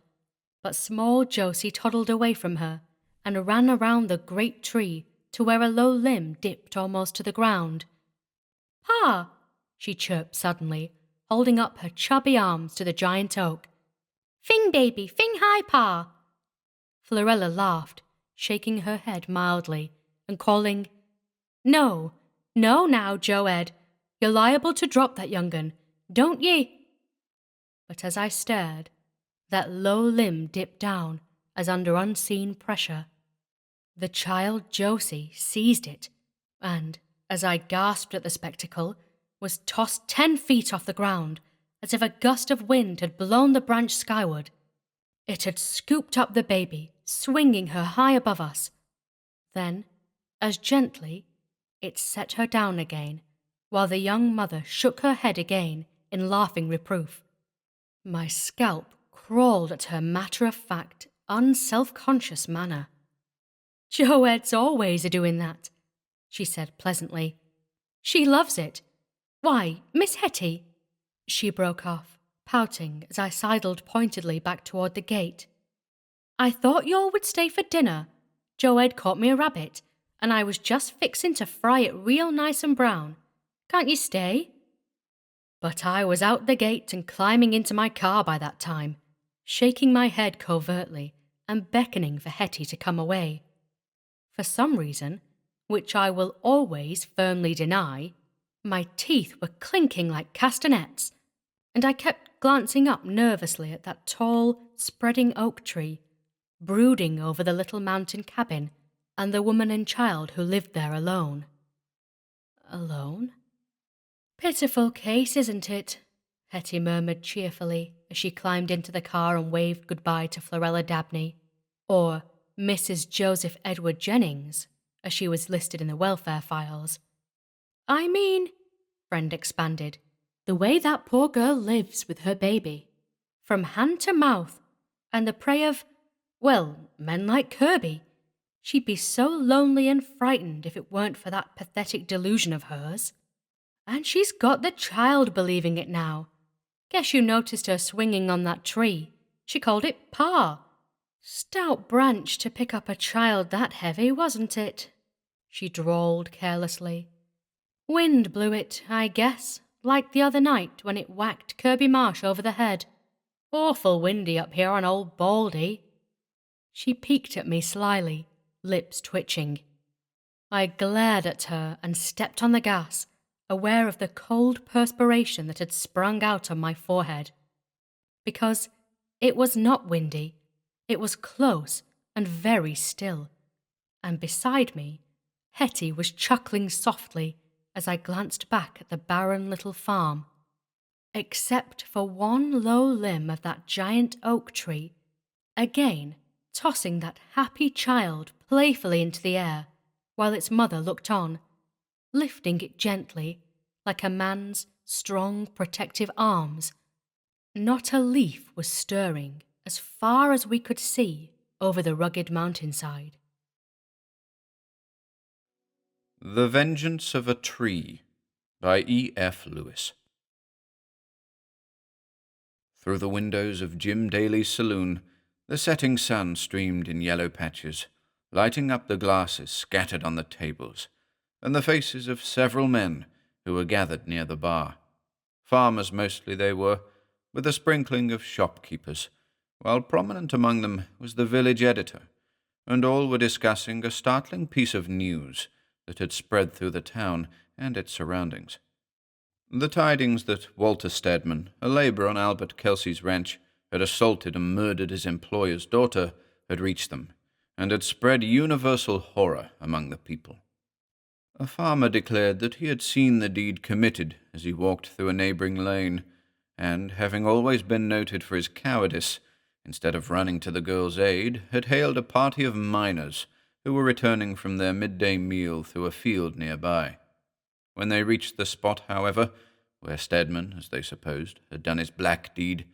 but small Josie toddled away from her and ran around the great tree to where a low limb dipped almost to the ground. Pa! She chirped suddenly, holding up her chubby arms to the giant oak. Fing, baby, fing high, Pa! Florella laughed, shaking her head mildly and calling, No, no now, Joed. You're liable to drop that young'un, don't ye? But as I stared, that low limb dipped down as under unseen pressure. The child Josie seized it and, as I gasped at the spectacle, was tossed 10 feet off the ground as if a gust of wind had blown the branch skyward. It had scooped up the baby, swinging her high above us. Then, as gently, it set her down again, while the young mother shook her head again in laughing reproof. My scalp crawled at her matter-of-fact, unself-conscious manner. Joed's always a-doing that, she said pleasantly. She loves it. Why, Miss Hetty, she broke off, pouting as I sidled pointedly back toward the gate. I thought y'all would stay for dinner. Joed caught me a rabbit, and I was just fixin' to fry it real nice and brown. Can't you stay? But I was out the gate and climbing into my car by that time, shaking my head covertly and beckoning for Hetty to come away. For some reason, which I will always firmly deny, my teeth were clinking like castanets, and I kept glancing up nervously at that tall, spreading oak tree, brooding over the little mountain cabin and the woman and child who lived there alone. Alone? Pitiful case, isn't it? Hetty murmured cheerfully as she climbed into the car and waved goodbye to Florella Dabney, or Mrs. Joseph Edward Jennings, as she was listed in the welfare files. I mean, friend expanded, the way that poor girl lives with her baby, from hand to mouth, and the prey of, well, men like Kirby. She'd be so lonely and frightened if it weren't for that pathetic delusion of hers. And she's got the child believing it now. Guess you noticed her swinging on that tree. She called it Pa. Stout branch to pick up a child that heavy, wasn't it? She drawled carelessly. Wind blew it, I guess, like the other night when it whacked Kirby Marsh over the head. Awful windy up here on old Baldy. She peeked at me slyly, lips twitching. I glared at her and stepped on the gas, aware of the cold perspiration that had sprung out on my forehead. Because it was not windy, it was close and very still, and beside me, Hetty was chuckling softly as I glanced back at the barren little farm. Except for one low limb of that giant oak tree, again tossing that happy child playfully into the air, while its mother looked on, lifting it gently, like a man's strong protective arms. Not a leaf was stirring as far as we could see over the rugged mountainside. The Vengeance of a Tree by E.F. Lewis. Through the windows of Jim Daly's saloon, the setting sun streamed in yellow patches, lighting up the glasses scattered on the tables, and the faces of several men who were gathered near the bar. Farmers mostly they were, with a sprinkling of shopkeepers, while prominent among them was the village editor, and all were discussing a startling piece of news that had spread through the town and its surroundings. The tidings that Walter Stedman, a labourer on Albert Kelsey's ranch, had assaulted and murdered his employer's daughter had reached them, and had spread universal horror among the people. A farmer declared that he had seen the deed committed as he walked through a neighboring lane, and, having always been noted for his cowardice, instead of running to the girl's aid, had hailed a party of miners who were returning from their midday meal through a field nearby. When they reached the spot, however, where Stedman, as they supposed, had done his black deed,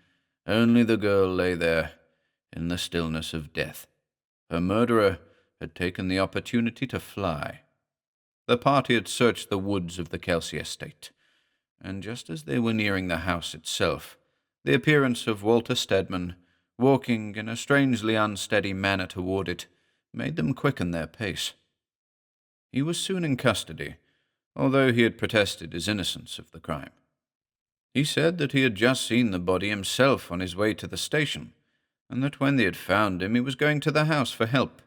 only the girl lay there, in the stillness of death. Her murderer had taken the opportunity to fly. The party had searched the woods of the Kelsey estate, and just as they were nearing the house itself, the appearance of Walter Stedman, walking in a strangely unsteady manner toward it, made them quicken their pace. He was soon in custody, although he had protested his innocence of the crime. He said that he had just seen the body himself on his way to the station, and that when they had found him he was going to the house for help.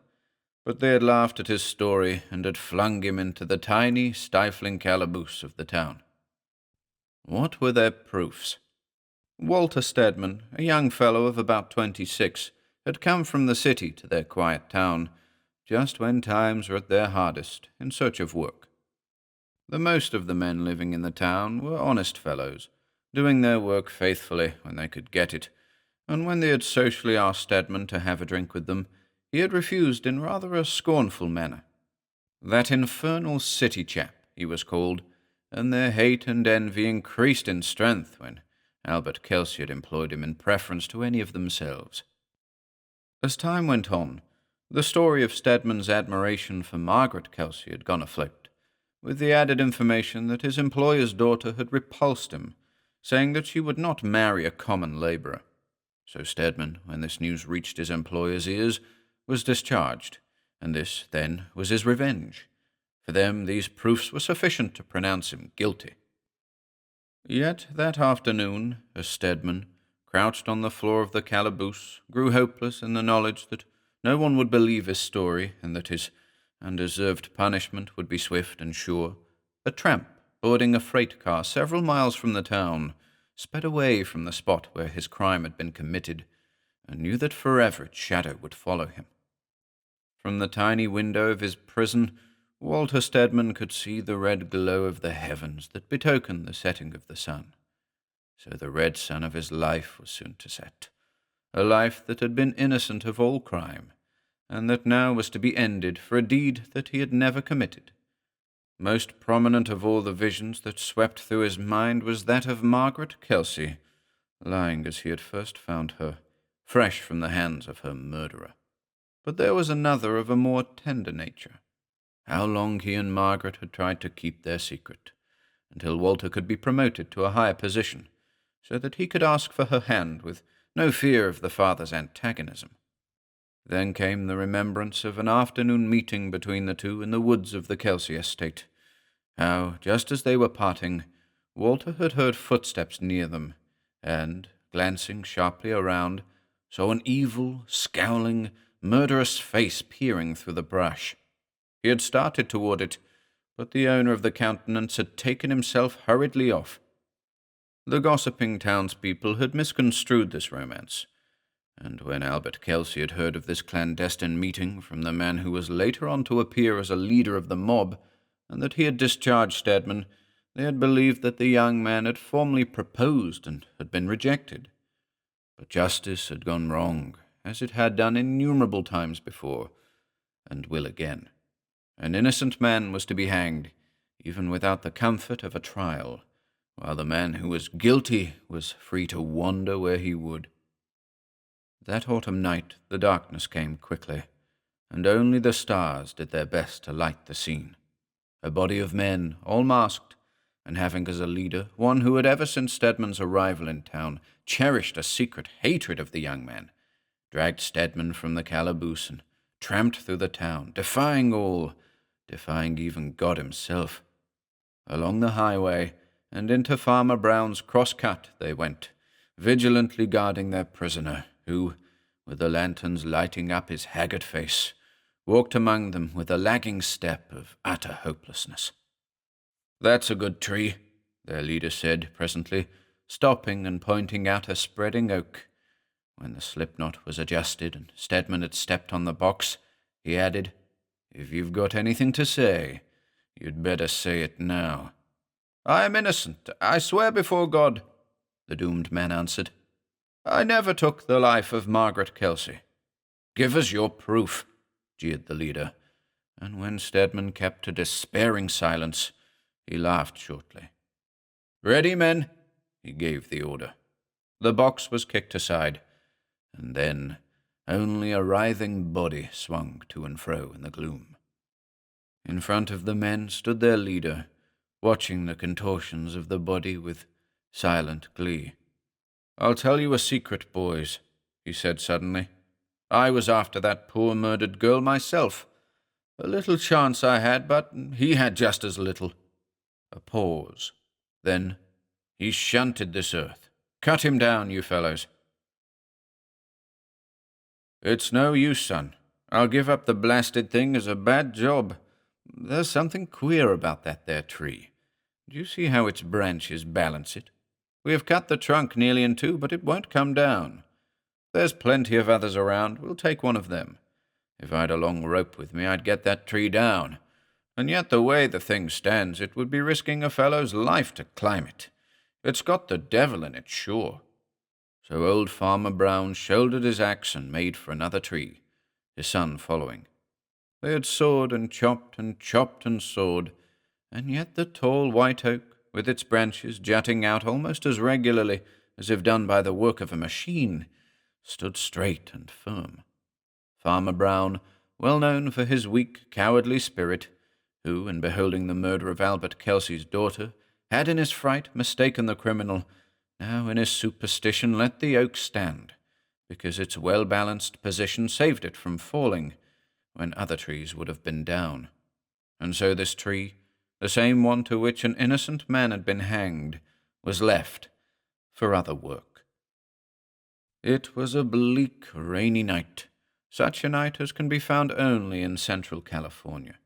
But they had laughed at his story and had flung him into the tiny, stifling calaboose of the town. What were their proofs? Walter Stedman, a young fellow of about 26, had come from the city to their quiet town, just when times were at their hardest, in search of work. The most of the men living in the town were honest fellows, doing their work faithfully when they could get it, and when they had socially asked Stedman to have a drink with them, he had refused in rather a scornful manner. That infernal city chap, he was called, and their hate and envy increased in strength when Albert Kelsey had employed him in preference to any of themselves. As time went on, the story of Stedman's admiration for Margaret Kelsey had gone afloat, with the added information that his employer's daughter had repulsed him, saying that she would not marry a common labourer. So Stedman, when this news reached his employer's ears, was discharged, and this, then, was his revenge. For them, these proofs were sufficient to pronounce him guilty. Yet that afternoon, as Stedman, crouched on the floor of the calaboose, grew hopeless in the knowledge that no one would believe his story and that his undeserved punishment would be swift and sure, a tramp, boarding a freight car several miles from the town, sped away from the spot where his crime had been committed, and knew that forever its shadow would follow him. From the tiny window of his prison, Walter Stedman could see the red glow of the heavens that betokened the setting of the sun. So the red sun of his life was soon to set, a life that had been innocent of all crime, and that now was to be ended for a deed that he had never committed. Most prominent of all the visions that swept through his mind was that of Margaret Kelsey, lying as he had first found her, fresh from the hands of her murderer. But there was another of a more tender nature. How long he and Margaret had tried to keep their secret, until Walter could be promoted to a higher position, so that he could ask for her hand with no fear of the father's antagonism. Then came the remembrance of an afternoon meeting between the two in the woods of the Kelsey estate. How, just as they were parting, Walter had heard footsteps near them, and, glancing sharply around, saw an evil, scowling, murderous face peering through the brush. He had started toward it, but the owner of the countenance had taken himself hurriedly off. The gossiping townspeople had misconstrued this romance, and when Albert Kelsey had heard of this clandestine meeting from the man who was later on to appear as a leader of the mob, and that he had discharged Stedman, they had believed that the young man had formally proposed and had been rejected. But justice had gone wrong, as it had done innumerable times before, and will again. An innocent man was to be hanged, even without the comfort of a trial, while the man who was guilty was free to wander where he would. That autumn night the darkness came quickly, and only the stars did their best to light the scene. A body of men, all masked, and having as a leader one who had ever since Stedman's arrival in town cherished a secret hatred of the young man, dragged Stedman from the calaboose and tramped through the town, defying all, defying even God himself. Along the highway and into Farmer Brown's cross-cut they went, vigilantly guarding their prisoner, who, with the lanterns lighting up his haggard face, walked among them with a lagging step of utter hopelessness. "That's a good tree," their leader said presently, stopping and pointing out a spreading oak. When the slipknot was adjusted and Stedman had stepped on the box, he added, "If you've got anything to say, you'd better say it now." "I am innocent, I swear before God," the doomed man answered. "I never took the life of Margaret Kelsey." "Give us your proof," jeered the leader, and when Stedman kept a despairing silence, he laughed shortly. "Ready, men," he gave the order. The box was kicked aside, and then only a writhing body swung to and fro in the gloom. In front of the men stood their leader, watching the contortions of the body with silent glee. "I'll tell you a secret, boys," he said suddenly. "I was after that poor murdered girl myself. A little chance I had, but he had just as little." A pause. Then, "He shunted this earth. Cut him down, you fellows." "It's no use, son. I'll give up the blasted thing as a bad job. There's something queer about that there tree. Do you see how its branches balance it? We have cut the trunk nearly in two, but it won't come down. There's plenty of others around. We'll take one of them. If I'd a long rope with me, I'd get that tree down. And yet the way the thing stands, it would be risking a fellow's life to climb it. It's got the devil in it, sure." So old Farmer Brown shouldered his axe and made for another tree, his son following. They had sawed and chopped and chopped and sawed, and yet the tall white oak, with its branches jutting out almost as regularly as if done by the work of a machine, stood straight and firm. Farmer Brown, well known for his weak, cowardly spirit, who, in beholding the murder of Albert Kelsey's daughter, had in his fright mistaken the criminal, now in his superstition let the oak stand, because its well-balanced position saved it from falling when other trees would have been down. And so this tree, the same one to which an innocent man had been hanged, was left for other work. It was a bleak, rainy night, such a night as can be found only in Central California.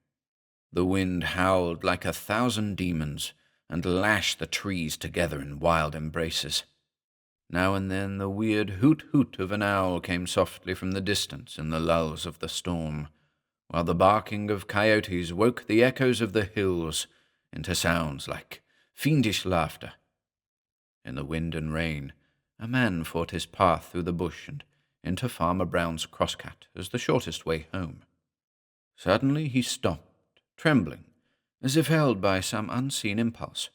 The wind howled like 1,000 demons and lashed the trees together in wild embraces. Now and then the weird hoot-hoot of an owl came softly from the distance in the lulls of the storm, while the barking of coyotes woke the echoes of the hills into sounds like fiendish laughter. In the wind and rain, a man fought his path through the bush and into Farmer Brown's crosscut as the shortest way home. Suddenly he stopped, trembling, as if held by some unseen impulse.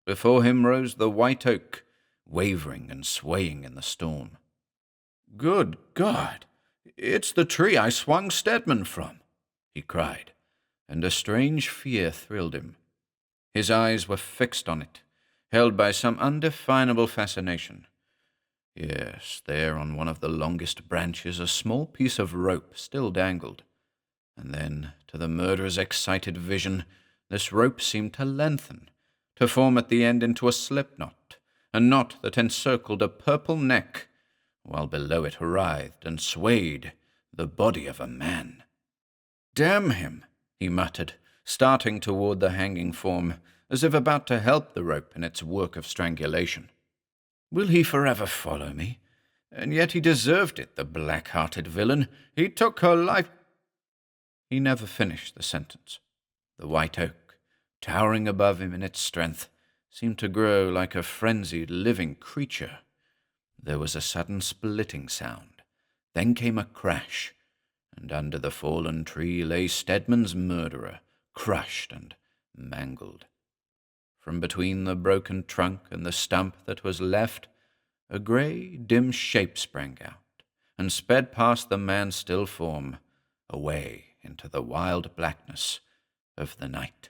Before him rose the white oak, wavering and swaying in the storm. "Good God! It's the tree I swung Stedman from!" he cried, and a strange fear thrilled him. His eyes were fixed on it, held by some undefinable fascination. Yes, there on one of the longest branches a small piece of rope still dangled, and then, to the murderer's excited vision, this rope seemed to lengthen, to form at the end into a slip-knot, a knot that encircled a purple neck, while below it writhed and swayed the body of a man. "Damn him," he muttered, starting toward the hanging form, as if about to help the rope in its work of strangulation. "Will he forever follow me? And yet he deserved it, the black-hearted villain. He took her life—" He never finished the sentence. The white oak, towering above him in its strength, seemed to grow like a frenzied living creature. There was a sudden splitting sound. Then came a crash, and under the fallen tree lay Stedman's murderer, crushed and mangled. From between the broken trunk and the stump that was left, a grey, dim shape sprang out and sped past the man's still form, away into the wild blackness of the night.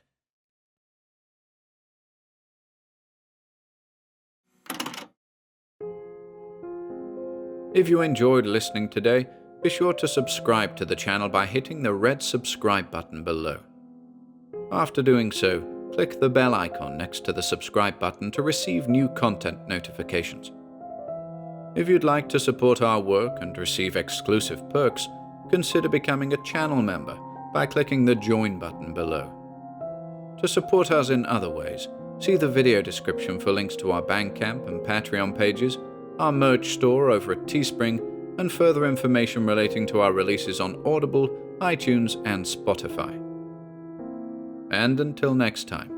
If you enjoyed listening today, be sure to subscribe to the channel by hitting the red subscribe button below. After doing so, click the bell icon next to the subscribe button to receive new content notifications. If you'd like to support our work and receive exclusive perks, consider becoming a channel member by clicking the join button below. To support us in other ways, see the video description for links to our Bandcamp and Patreon pages, our merch store over at Teespring, and further information relating to our releases on Audible, iTunes, and Spotify. And until next time,